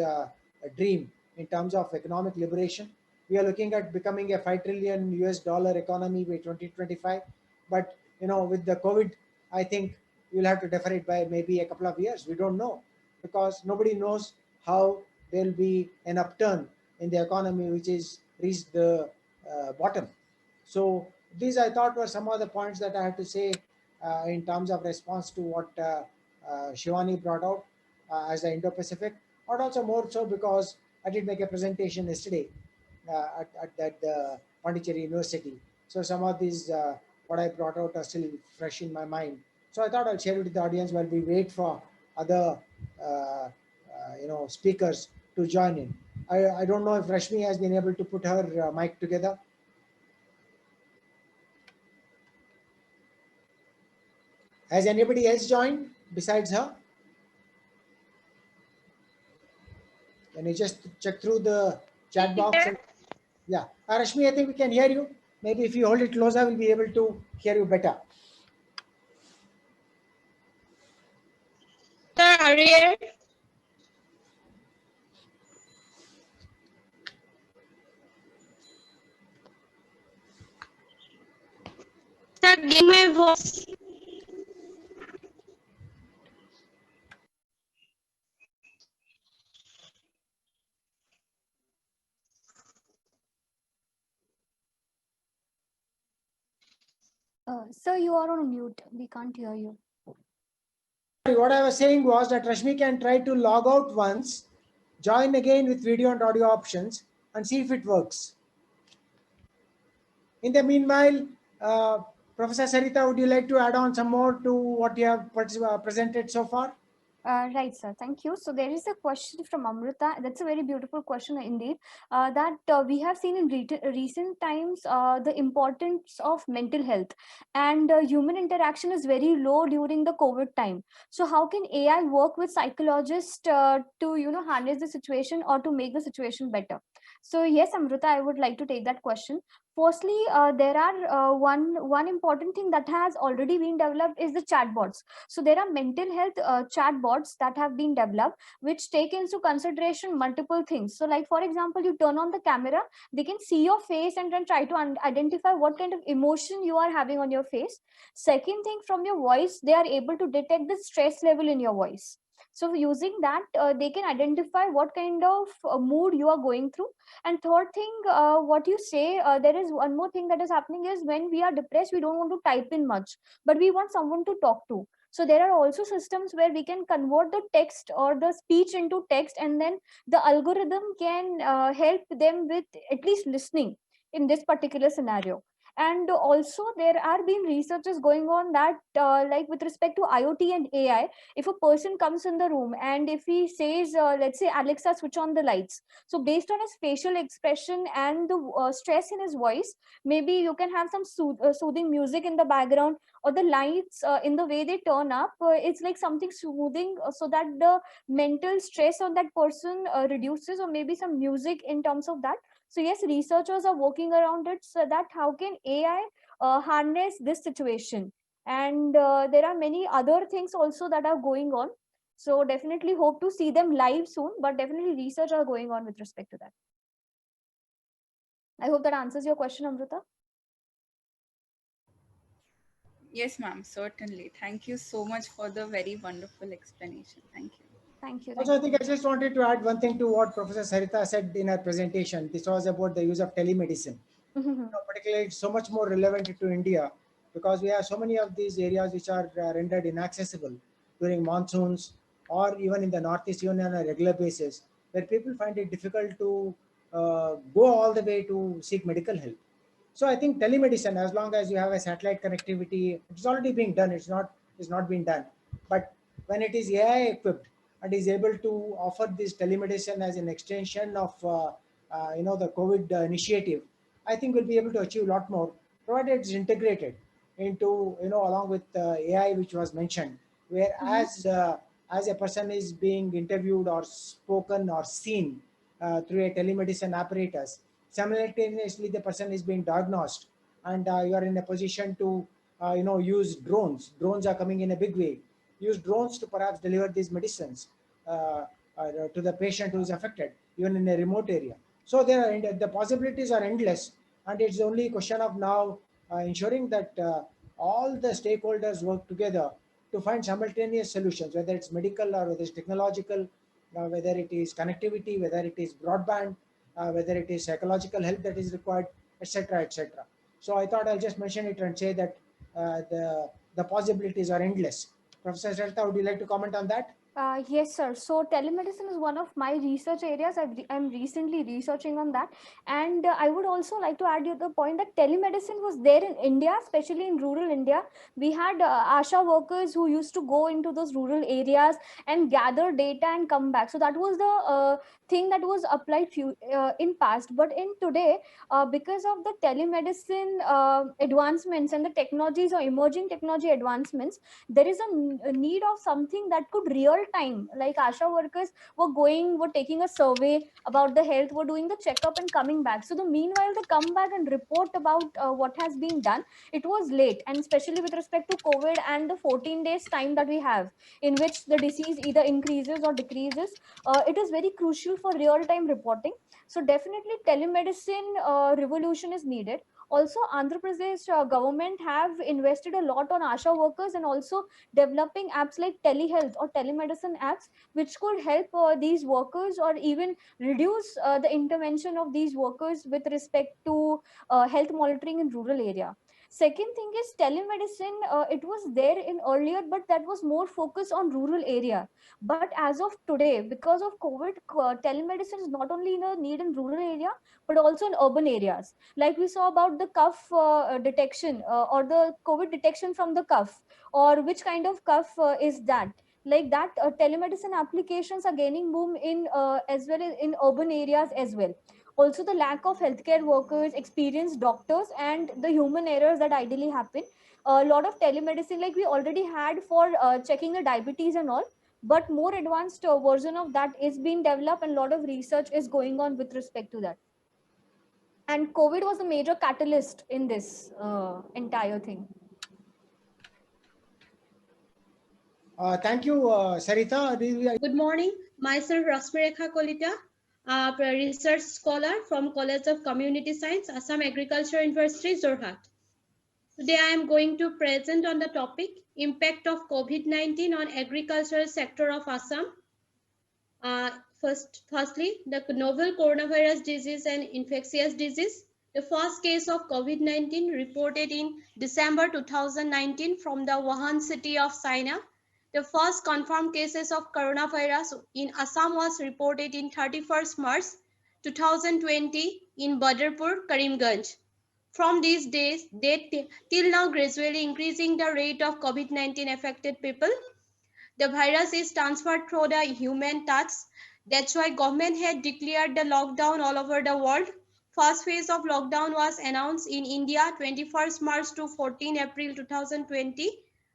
dream in terms of economic liberation. We are looking at becoming a $5 trillion US economy by 2025. But, with the COVID, I think we'll have to defer it by maybe a couple of years. We don't know because nobody knows how there'll be an upturn in the economy, which is reached the bottom. So these I thought were some of the points that I had to say in terms of response to what Shivani brought out as the Indo-Pacific, but also more so because I did make a presentation yesterday at the Pondicherry University. So some of these what I brought out are still fresh in my mind. So I thought I'll share it with the audience while we wait for other speakers to join in. I don't know if Rashmi has been able to put her mic together. Has anybody else joined besides her? Can you just check through the chat box? Yeah, Rashmi, I think we can hear you. Maybe if you hold it closer, we'll be able to hear you better. Sir, are you here? Sir, give my voice. Sir, you are on mute. We can't hear you. What I was saying was that Rashmi can try to log out once, join again with video and audio options, and see if it works. In the meanwhile, Professor Sarita, would you like to add on some more to what you have presented so far? Right, sir. Thank you. So there is a question from Amrita. That's a very beautiful question indeed. That we have seen in recent times the importance of mental health, and human interaction is very low during the COVID time. So how can AI work with psychologists to harness the situation or to make the situation better? So yes, Amrita, I would like to take that question. Firstly, there are one important thing that has already been developed is the chatbots. So there are mental health chatbots that have been developed, which take into consideration multiple things. So like for example, you turn on the camera, they can see your face and then try to identify what kind of emotion you are having on your face. Second thing, from your voice, they are able to detect the stress level in your voice. So using that, they can identify what kind of mood you are going through. And third thing, what you say, there is one more thing that is happening is when we are depressed, we don't want to type in much, but we want someone to talk to. So there are also systems where we can convert the text or the speech into text, and then the algorithm can help them with at least listening in this particular scenario. And also there are been researches going on that like with respect to IoT and AI, if a person comes in the room and if he says, let's say, Alexa, switch on the lights, so based on his facial expression and the stress in his voice, maybe you can have some soothing music in the background, or the lights in the way they turn up, it's like something soothing, so that the mental stress on that person reduces, or maybe some music in terms of that. So yes, researchers are working around it, so that how can AI harness this situation. And there are many other things also that are going on, so definitely hope to see them live soon, but definitely research are going on with respect to that. I hope that answers your question, Amrita. Yes, ma'am, certainly. Thank you so much for the very wonderful explanation. Thank you. Thank you. Also, I think I just wanted to add one thing to what Professor Sarita said in her presentation. This was about the use of telemedicine. Particularly, it's so much more relevant to India because we have so many of these areas which are rendered inaccessible during monsoons, or even in the Northeast, even on a regular basis, where people find it difficult to go all the way to seek medical help. So I think telemedicine, as long as you have a satellite connectivity, it's already being done. It's not being done. But when it is AI equipped and is able to offer this telemedicine as an extension of the COVID initiative, I think we'll be able to achieve a lot more, provided it's integrated into, along with AI, which was mentioned, where as a person is being interviewed or spoken or seen through a telemedicine apparatus, simultaneously the person is being diagnosed, and you are in a position to use drones are coming in a big way, use drones to perhaps deliver these medicines to the patient who is affected, even in a remote area. So the possibilities are endless, and it's only a question of now ensuring that all the stakeholders work together to find simultaneous solutions, whether it's medical or whether it's technological, whether it is connectivity, whether it is broadband, whether it is psychological help that is required, etc., etc. So I thought I'll just mention it and say that the possibilities are endless. Professor Sarita, would you like to comment on that? Yes, sir. So telemedicine is one of my research areas. I'm recently researching on that. And I would also like to add you the point that telemedicine was there in India, especially in rural India. We had ASHA workers who used to go into those rural areas and gather data and come back. So that was the thing that was applied in past. But in today, because of the telemedicine advancements and the technologies or emerging technology advancements, there is a need of something that could real time, like ASHA workers were taking a survey about the health, were doing the checkup and coming back. So the meanwhile they come back and report about what has been done. It was late, and especially with respect to COVID and the 14 days time that we have, in which the disease either increases or decreases, it is very crucial for real time reporting. So definitely telemedicine revolution is needed. Also, Andhra Pradesh government have invested a lot on ASHA workers, and also developing apps like telehealth or telemedicine apps, which could help these workers, or even reduce the intervention of these workers with respect to health monitoring in rural area. Second thing is telemedicine, it was there in earlier, but that was more focused on rural area. But as of today, because of COVID, telemedicine is not only in a need in rural area, but also in urban areas. Like we saw about the cough detection, or the COVID detection from the cough, or which kind of cough is that. like that telemedicine applications are gaining boom in as well as in urban areas as well. Also the lack of healthcare workers, experienced doctors, and the human errors that ideally happen. A lot of telemedicine like we already had for checking the diabetes and all, but more advanced version of that is being developed, and a lot of research is going on with respect to that. And COVID was a major catalyst in this entire thing. Thank you, Sarita. Good morning. Myself Rasmirekha Kolita, a research scholar from College of Community Science, Assam Agriculture University, Jorhat. Today I am going to present on the topic impact of COVID-19 on agricultural sector of Assam. Firstly, the novel coronavirus disease and infectious disease. The first case of COVID-19 reported in December 2019 from the Wuhan city of China. The first confirmed cases of coronavirus in Assam was reported in 31st March 2020 in Badarpur, Karimganj. From these days, till now gradually increasing the rate of COVID-19 affected people. The virus is transferred through the human touch. That's why government had declared the lockdown all over the world. First phase of lockdown was announced in India 21st March to 14 April 2020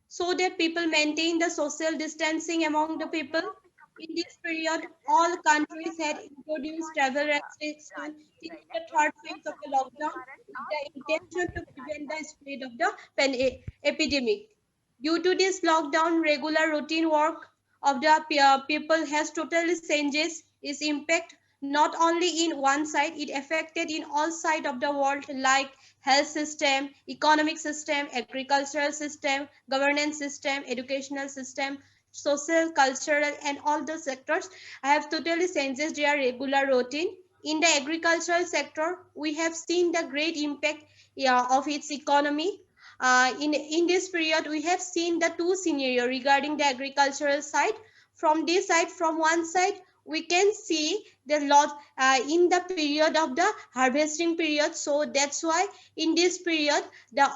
so that people maintain the social distancing among the people. In this period, all countries had introduced travel restrictions till the third phase of the lockdown with the intention to prevent the spread of the epidemic. Due to this lockdown, regular routine work of the people has totally changes. Its impact not only in one side, it affected in all sides of the world like health system, economic system, agricultural system, governance system, educational system, social, cultural, and all the sectors have totally changes their regular routine. In the agricultural sector, we have seen the great impact of its economy. In this period, we have seen the two scenario regarding the agricultural side. From this side, from one side, we can see the lot in the period of the harvesting period. So that's why in this period,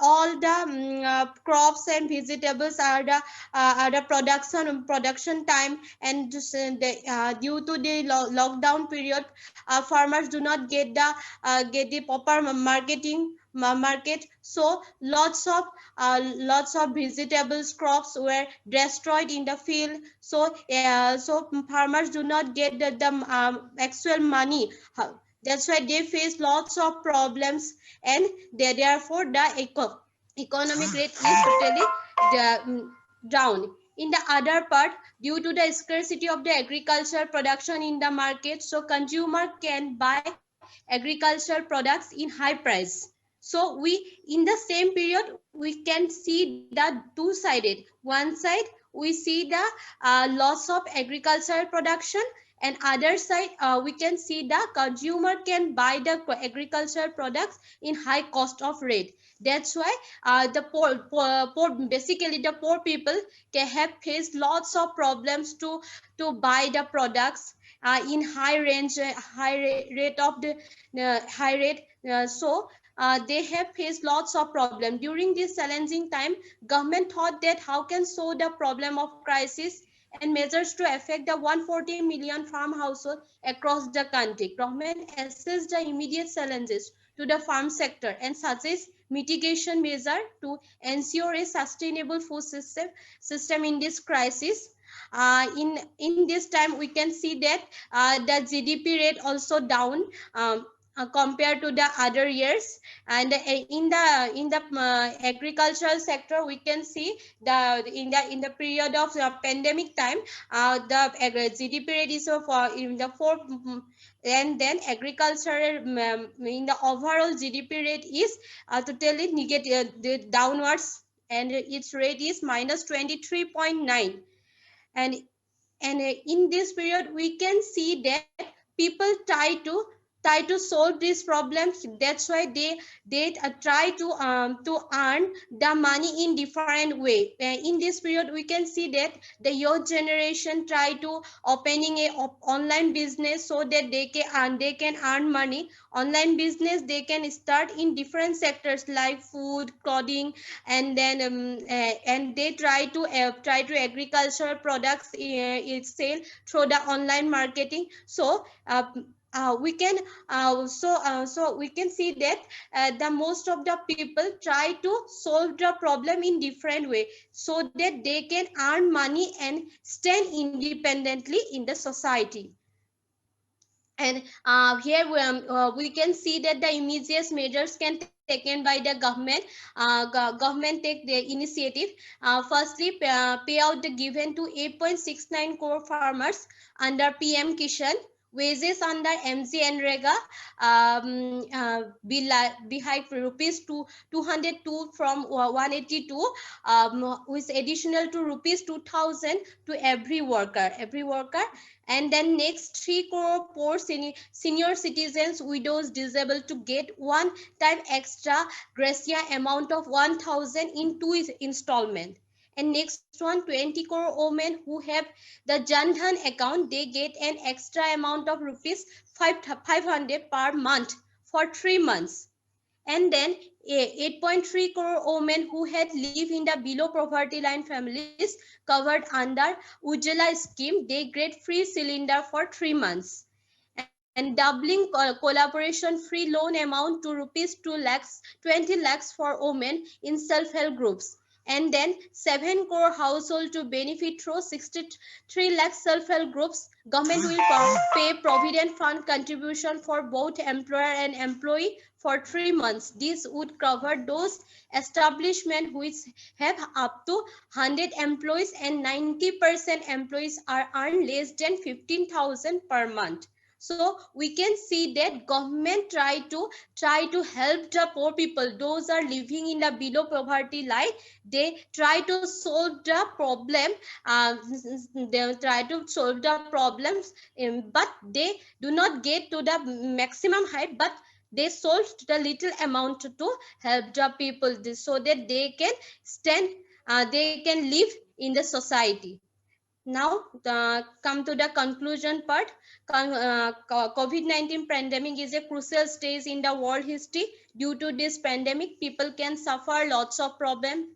all the crops and vegetables are the production time, and just, due to the lockdown period, farmers do not get the proper market, so lots of vegetables crops were destroyed in the field. So farmers do not get the actual money. That's why they face lots of problems, and therefore the economic rate is totally down. In the other part, due to the scarcity of the agricultural production in the market, so consumer can buy agricultural products in high price. So in the same period, we can see the two-sided. One side, we see the loss of agricultural production, and other side, we can see the consumer can buy the agricultural products in high cost of rate. That's why the basically the poor people can have faced lots of problems to buy the products in high range, rate of the high rate. So they have faced lots of problems. During this challenging time, government thought that how can solve the problem of crisis and measures to affect the 140 million farm households across the country. Government assessed the immediate challenges to the farm sector and suggests mitigation measure to ensure a sustainable food system in this crisis. In this time, we can see that the GDP rate also down. Compared to the other years, and in the agricultural sector, we can see in the period of pandemic time, the GDP rate is in the four, and then agricultural in the overall GDP rate is totally negative, downwards, and its rate is minus 23.9. And in this period, we can see that people try try to solve these problems. That's why they try to earn the money in different way. In this period, we can see that the youth generation try to opening a online business so that they can earn money. Online business they can start in different sectors like food, clothing, and then and they try to agricultural products sale through the online marketing. So we can so we can see that the most of the people try to solve the problem in different way so that they can earn money and stand independently in the society. And here we can see that the immediate measures can taken by the government. Government take the initiative. Firstly, payout the given to 8.69 crore farmers under PM Kishan. Wages under MGNREGA be hike rupees to 202 from 182, with additional to rupees 2000 to every worker. And then next 3 crore poor senior citizens, widows, disabled to get one time extra gracia amount of 1000 in 2 installment. And next one, 20 crore women who have the Jan Dhan account, they get an extra amount of rupees 500 per month for 3 months. And then 8.3 crore women who had live in the below poverty line families covered under Ujjwala scheme, they get free cylinder for 3 months. And doubling collaboration free loan amount to rupees 2 lakhs, 20 lakhs for women in self-help groups. And then 7 crore household to benefit through 63 lakh self-help groups. Government will pay provident fund contribution for both employer and employee for 3 months. This would cover those establishments which have up to 100 employees and 90% employees are earn less than 15,000 per month. So we can see that government try to help the poor people. Those are living in the below poverty line. They try to solve the problem. They try to solve the problems, but they do not get to the maximum height. But they solved the little amount to help the people so that they can stand. They can live in the society. Now come to the conclusion part. COVID-19 pandemic is a crucial stage in the world history. Due to this pandemic, people can suffer lots of problems.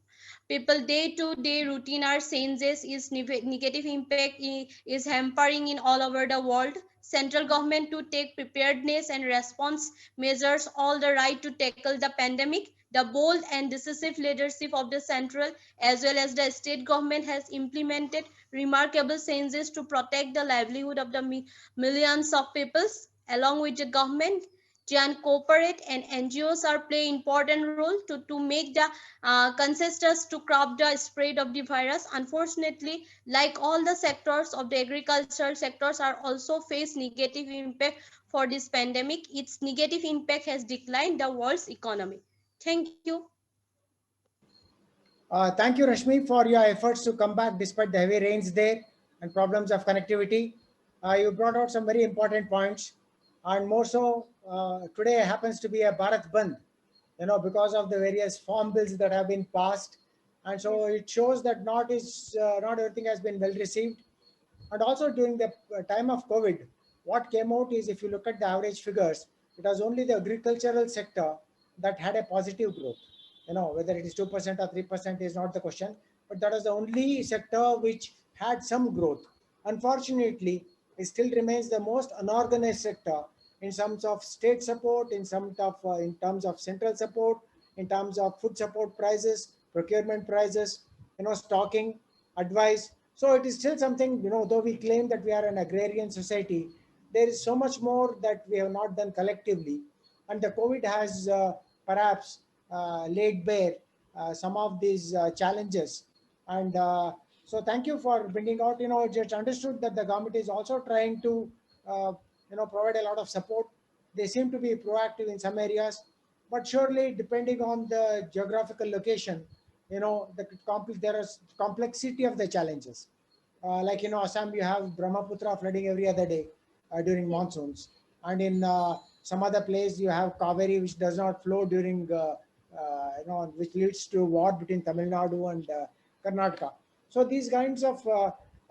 People day-to-day routine are changes, is negative impact is hampering in all over the world. Central government to take preparedness and response measures all the right to tackle the pandemic. The bold and decisive leadership of the central as well as the state government has implemented remarkable changes to protect the livelihood of the millions of peoples. Along with the government, Jan corporate and NGOs are playing important role to make the consensus to curb the spread of the virus. Unfortunately, like all the sectors of the agricultural sectors are also face negative impact for this pandemic. Its negative impact has declined the world's economy. Thank you. Thank you, Rashmi, for your efforts to come back despite the heavy rains there and problems of connectivity. You brought out some very important points, and more so today happens to be a Bharat Bandh, because of the various farm bills that have been passed, and so it shows that not everything has been well received. And also during the time of COVID, what came out is, if you look at the average figures, it was only the agricultural sector that had a positive growth. Whether it is 2% or 3% is not the question, but that was the only sector which had some growth. Unfortunately, it still remains the most unorganized sector in terms of state support, in terms of central support, in terms of food support prices, procurement prices, stocking, advice. So it is still something, though we claim that we are an agrarian society, there is so much more that we have not done collectively. And the COVID has perhaps laid bare some of these challenges. And so thank you for bringing out, just understood that the government is also trying to, provide a lot of support. They seem to be proactive in some areas, but surely depending on the geographical location, there is complexity of the challenges. Like, Assam, you have Brahmaputra flooding every other day during monsoons. And in Some other place you have Kaveri, which does not flow during, which leads to war between Tamil Nadu and Karnataka. So these kinds of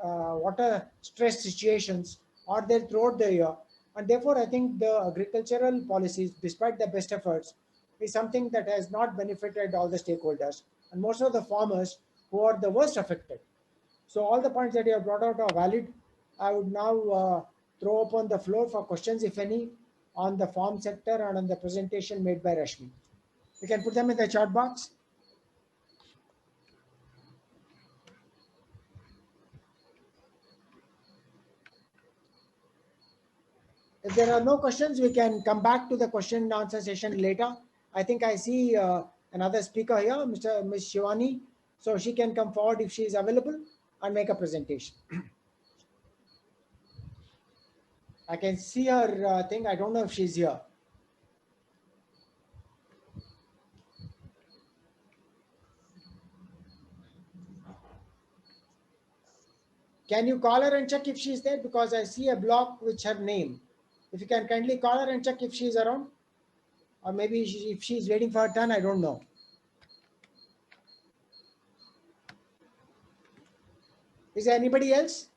water stress situations are there throughout the year. And therefore, I think the agricultural policies, despite the best efforts, is something that has not benefited all the stakeholders and most of the farmers who are the worst affected. So all the points that you have brought out are valid. I would now throw open the floor for questions, if any, on the farm sector and on the presentation made by Rashmi. You can put them in the chat box. If there are no questions, we can come back to the question and answer session later. I think I see another speaker here, Ms. Shivani. So she can come forward if she is available and make a presentation. I can see her thing. I don't know if she's here. Can you call her and check if she's there? Because I see a block with her name. If you can kindly call her and check if she's around. Or maybe if she's waiting for her turn, I don't know. Is there anybody else?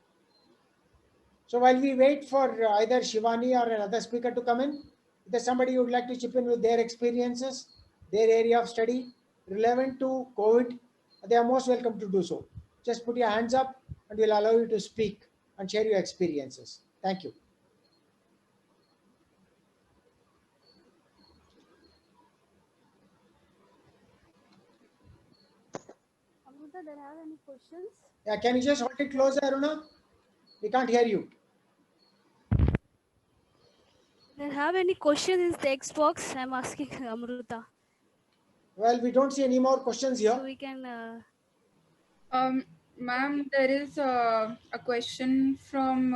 So while we wait for either Shivani or another speaker to come in, if there's somebody who would like to chip in with their experiences, their area of study relevant to COVID, they are most welcome to do so. Just put your hands up and we'll allow you to speak and share your experiences. Thank you. Amruta, do you have any questions? Yeah, can you just hold it closer, Aruna? We can't hear you. Do you have any questions in the text box? I'm asking Amruta. Well, we don't see any more questions here. So we can. Ma'am, there is a question from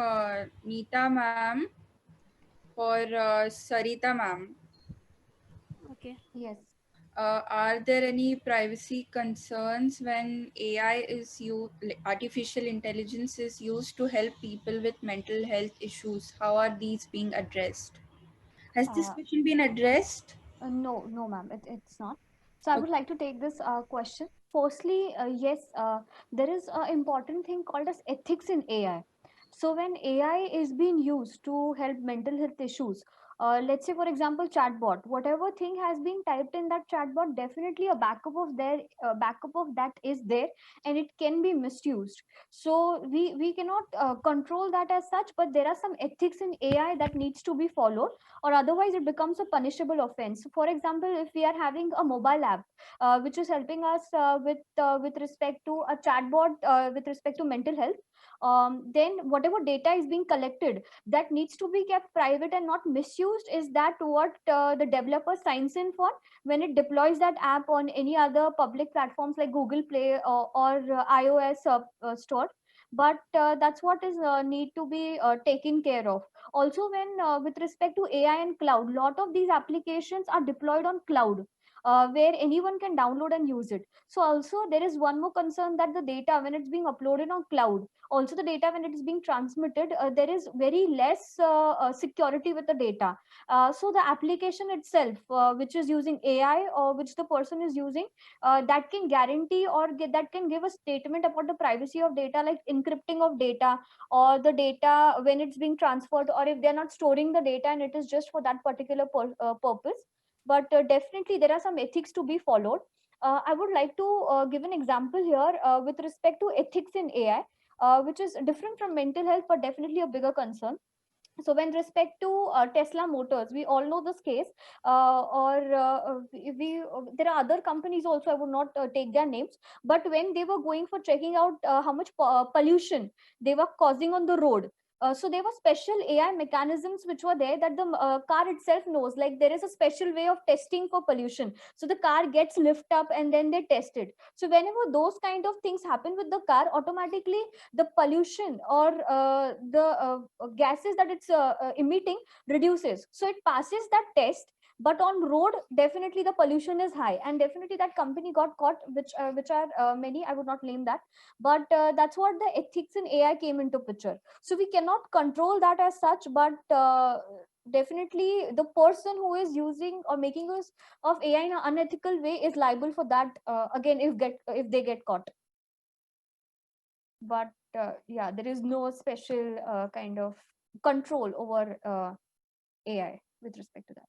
Neeta ma'am for Sarita ma'am. Okay. Yes. Are there any privacy concerns when AI is used, artificial intelligence is used to help people with mental health issues? How are these being addressed? Has this question been addressed? No, ma'am, it's not. So I would like to take this question. Firstly, yes, there is an important thing called as ethics in AI. So when AI is being used to help mental health issues, let's say for example, chatbot, whatever thing has been typed in that chatbot, definitely a backup of that is there, and it can be misused. So we cannot control that as such, but there are some ethics in AI that needs to be followed, or otherwise it becomes a punishable offense. For example, if we are having a mobile app which is helping us with respect to a chatbot with respect to mental health, then whatever data is being collected, that needs to be kept private and not misused. Is that what the developer signs in for when it deploys that app on any other public platforms like Google Play or iOS store? But that's what is need to be taken care of. Also, when with respect to AI and cloud, lot of these applications are deployed on cloud, where anyone can download and use it. So also there is one more concern, that the data when it's being uploaded on cloud, also the data when it is being transmitted, there is very less security with the data. So the application itself which is using AI, or which the person is using, that can guarantee or that can give a statement about the privacy of data, like encrypting of data, or the data when it's being transferred, or if they're not storing the data and it is just for that particular purpose. But definitely there are some ethics to be followed. I would like to give an example here with respect to ethics in AI, which is different from mental health but definitely a bigger concern. So when respect to Tesla Motors, we all know this case, there are other companies also, I would not take their names, but when they were going for checking out how much pollution they were causing on the road, so there were special AI mechanisms which were there, that the car itself knows, like there is a special way of testing for pollution. So the car gets lift up and then they test it. So whenever those kind of things happen with the car, automatically the pollution or the gases that it's emitting reduces, so it passes that test. But on road, definitely the pollution is high, and definitely that company got caught, which are many, I would not name that. But that's what the ethics in AI came into picture. So we cannot control that as such, but definitely the person who is using or making use of AI in an unethical way is liable for that, again, if they get caught. But yeah, there is no special kind of control over AI with respect to that.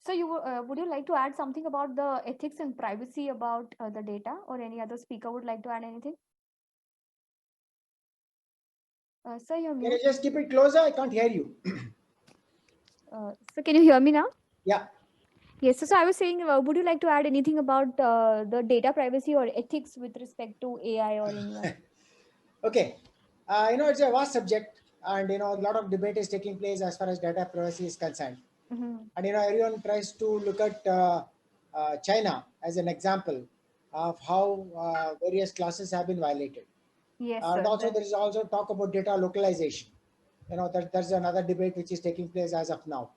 So would you like to add something about the ethics and privacy about the data, or any other speaker would like to add anything? Sir, you're Can you mute. just keep it closer? I can't hear you. So can you hear me now? Yeah. Yes. So I was saying, would you like to add anything about the data privacy or ethics with respect to AI or any other? Okay. It's a vast subject, and a lot of debate is taking place as far as data privacy is concerned. Mhm. And everyone tries to look at China as an example of how various classes have been violated. Yes, And sir. also there is also talk about data localization. That's another debate which is taking place as of now.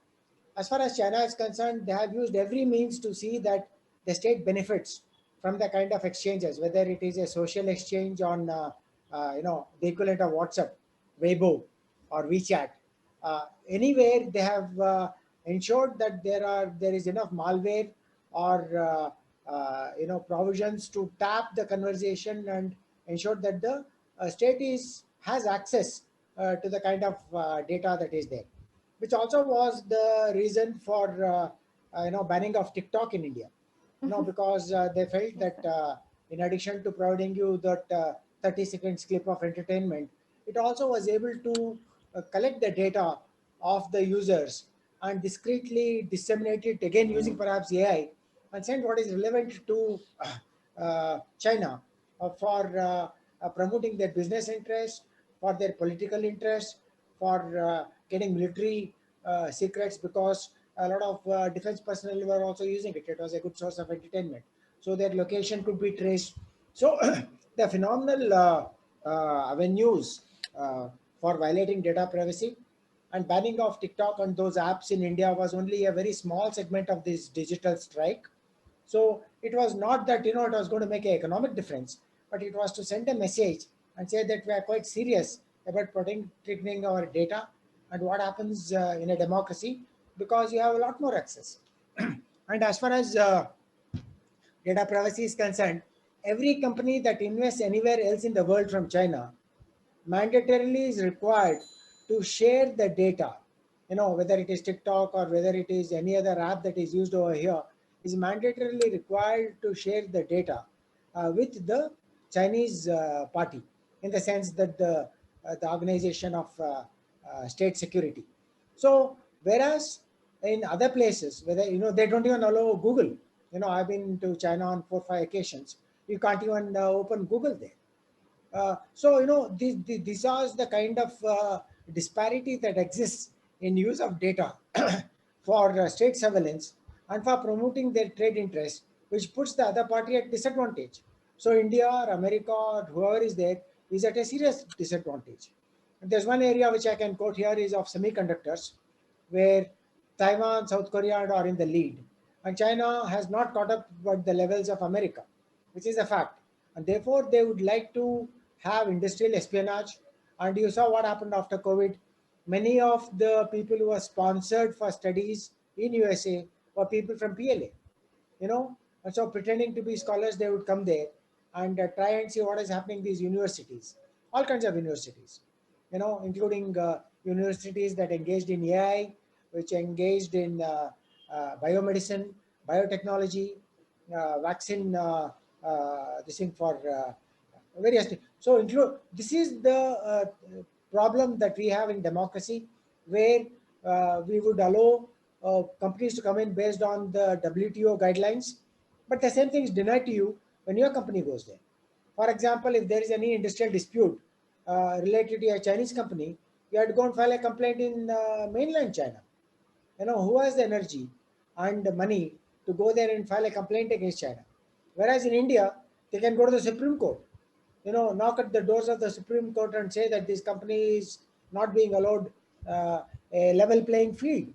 As far as China is concerned, they have used every means to see that the state benefits from the kind of exchanges, whether it is a social exchange on, the equivalent of WhatsApp, Weibo, or WeChat. Anywhere they have ensured that there is enough malware or provisions to tap the conversation and ensure that the state has access to the kind of data that is there, which also was the reason for banning of TikTok in India. Because they felt Yes, that sir. in addition to providing you that 30 seconds clip of entertainment, it also was able to collect the data of the users and discreetly disseminate it again using perhaps AI and send what is relevant to China for promoting their business interests, for their political interests, for getting military secrets, because a lot of defense personnel were also using it. It was a good source of entertainment. So their location could be traced. So the phenomenal avenues for violating data privacy and banning of TikTok and those apps in India was only a very small segment of this digital strike. So it was not that it was going to make an economic difference, but it was to send a message and say that we are quite serious about protecting our data and what happens in a democracy, because you have a lot more access. And as far as data privacy is concerned, every company that invests anywhere else in the world from China mandatorily is required to share the data. Whether it is TikTok or whether it is any other app that is used over here, is mandatorily required to share the data with the Chinese party, in the sense that the organization of state security. So whereas in other places, whether they don't even allow Google. I've been to China on 4 or 5 occasions. You can't even open Google there. So these are the kind of disparity that exists in use of data for state surveillance and for promoting their trade interests, which puts the other party at disadvantage. So India or America or whoever is there is at a serious disadvantage. And there's one area which I can quote here is of semiconductors, where Taiwan, South Korea are in the lead, and China has not caught up with the levels of America, which is a fact. And therefore, they would like to have industrial espionage. And you saw what happened after COVID. Many of the people who were sponsored for studies in USA were people from PLA, and so pretending to be scholars, they would come there and try and see what is happening in these universities, all kinds of universities, including universities that engaged in AI, which engaged in biomedicine, biotechnology, vaccine, this thing for various things. So this is the problem that we have in democracy, where we would allow companies to come in based on the WTO guidelines, but the same thing is denied to you when your company goes there. For example, if there is any industrial dispute related to a Chinese company, you have to go and file a complaint in mainland China. Who has the energy and the money to go there and file a complaint against China? Whereas in India, they can go to the Supreme Court, knock at the doors of the Supreme Court and say that this company is not being allowed a level playing field.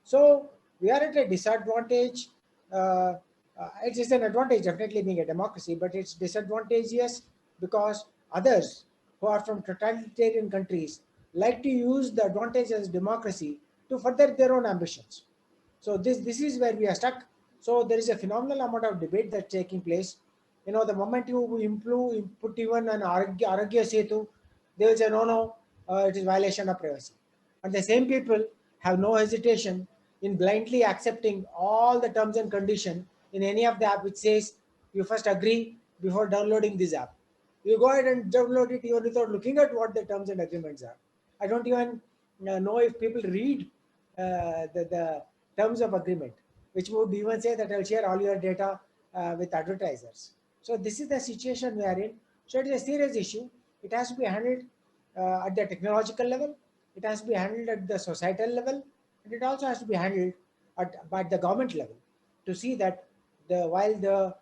So we are at a disadvantage. It is an advantage, definitely being a democracy, but it's disadvantageous because others who are from totalitarian countries like to use the advantages of democracy to further their own ambitions. So this is where we are stuck. So there is a phenomenal amount of debate that's taking place. You know, the moment you put even an Aragya Setu, they will say no, it is violation of privacy. And the same people have no hesitation in blindly accepting all the terms and conditions in any of the app which says you first agree before downloading this app. You go ahead and download it even without looking at what the terms and agreements are. I don't even know if people read the terms of agreement, which would even say that I'll share all your data with advertisers. So this is the situation we are in. So it is a serious issue. It has to be handled at the technological level. It has to be handled at the societal level, and it also has to be handled at the government level to see that while the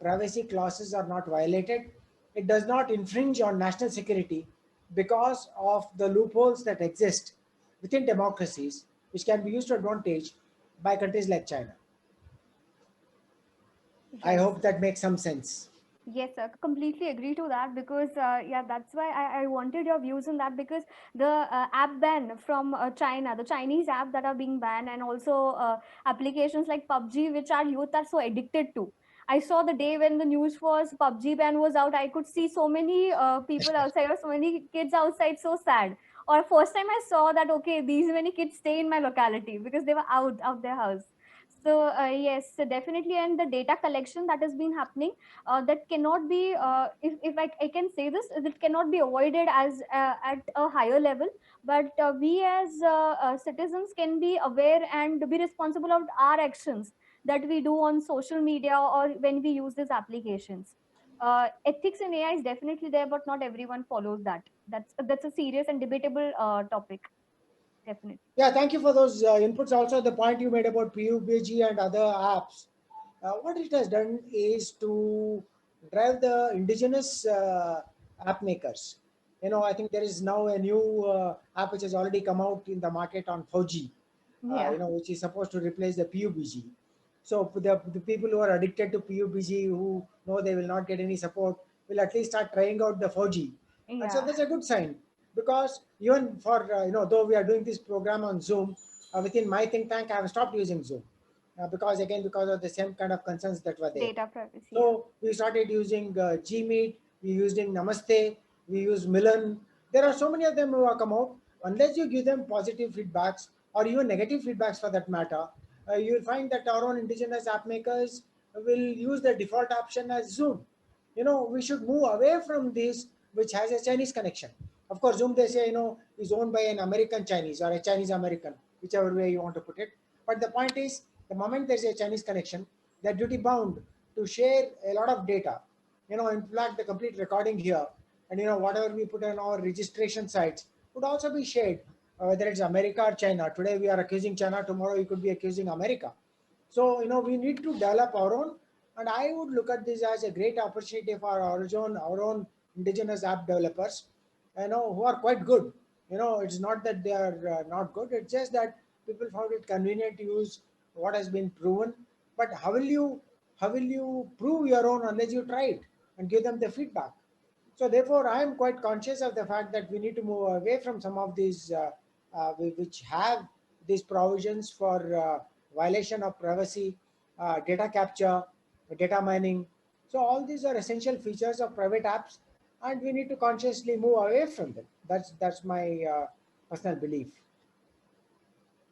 privacy clauses are not violated, it does not infringe on national security because of the loopholes that exist within democracies, which can be used to advantage by countries like China. I Yes. hope that makes some sense. Yes, sir. Completely agree to that because yeah, that's why I wanted your views on that because the app ban from China, the Chinese app that are being banned, and also applications like PUBG, which our youth are so addicted to. I saw the day when the news was PUBG ban was out. I could see so many people outside or so many kids outside, so sad. Or first time I saw that okay, these many kids stay in my locality because they were out of their house. So yes, so definitely, and the data collection that has been happening that cannot be if I can say this, it cannot be avoided as at a higher level, but we as citizens can be aware and be responsible of our actions that we do on social media or when we use these applications. Ethics in AI is definitely there, but not everyone follows that. That's a serious and debatable topic, definitely. Yeah, thank you for those inputs. Also, the point you made about PUBG and other apps, what it has done is to drive the indigenous app makers. You know, I think there is now a new app which has already come out in the market on 4G, Yeah. you know, which is supposed to replace the PUBG. So the people who are addicted to PUBG, who know they will not get any support, will at least start trying out the 4G. And so Yeah. that's a good sign because even for, you know, though we are doing this program on Zoom, within my think tank, I have stopped using Zoom because again, because of the same kind of concerns that were there. Data privacy. Yeah. So we started using Gmeet, we using Namaste, we use Milan. There are so many of them who have come out. Unless you give them positive feedbacks or even negative feedbacks for that matter, you will find that our own indigenous app makers will use the default option as Zoom. You know, we should move away from this, which has a Chinese connection. Of course, Zoom, they say, you know, is owned by an American Chinese or a Chinese American, whichever way you want to put it. But the point is, the moment there's a Chinese connection, they're duty bound to share a lot of data. You know, in fact, the complete recording here and, you know, whatever we put on our registration sites would also be shared, whether it's America or China. Today we are accusing China, tomorrow you could be accusing America. So, you know, we need to develop our own, and I would look at this as a great opportunity for our own indigenous app developers, you know, who are quite good. You know, it's not that they are not good. It's just that people found it convenient to use what has been proven. But how will you prove your own unless you try it and give them the feedback? So therefore, I am quite conscious of the fact that we need to move away from some of these which have these provisions for violation of privacy, data capture, data mining. So all these are essential features of private apps, and we need to consciously move away from them. That's my personal belief.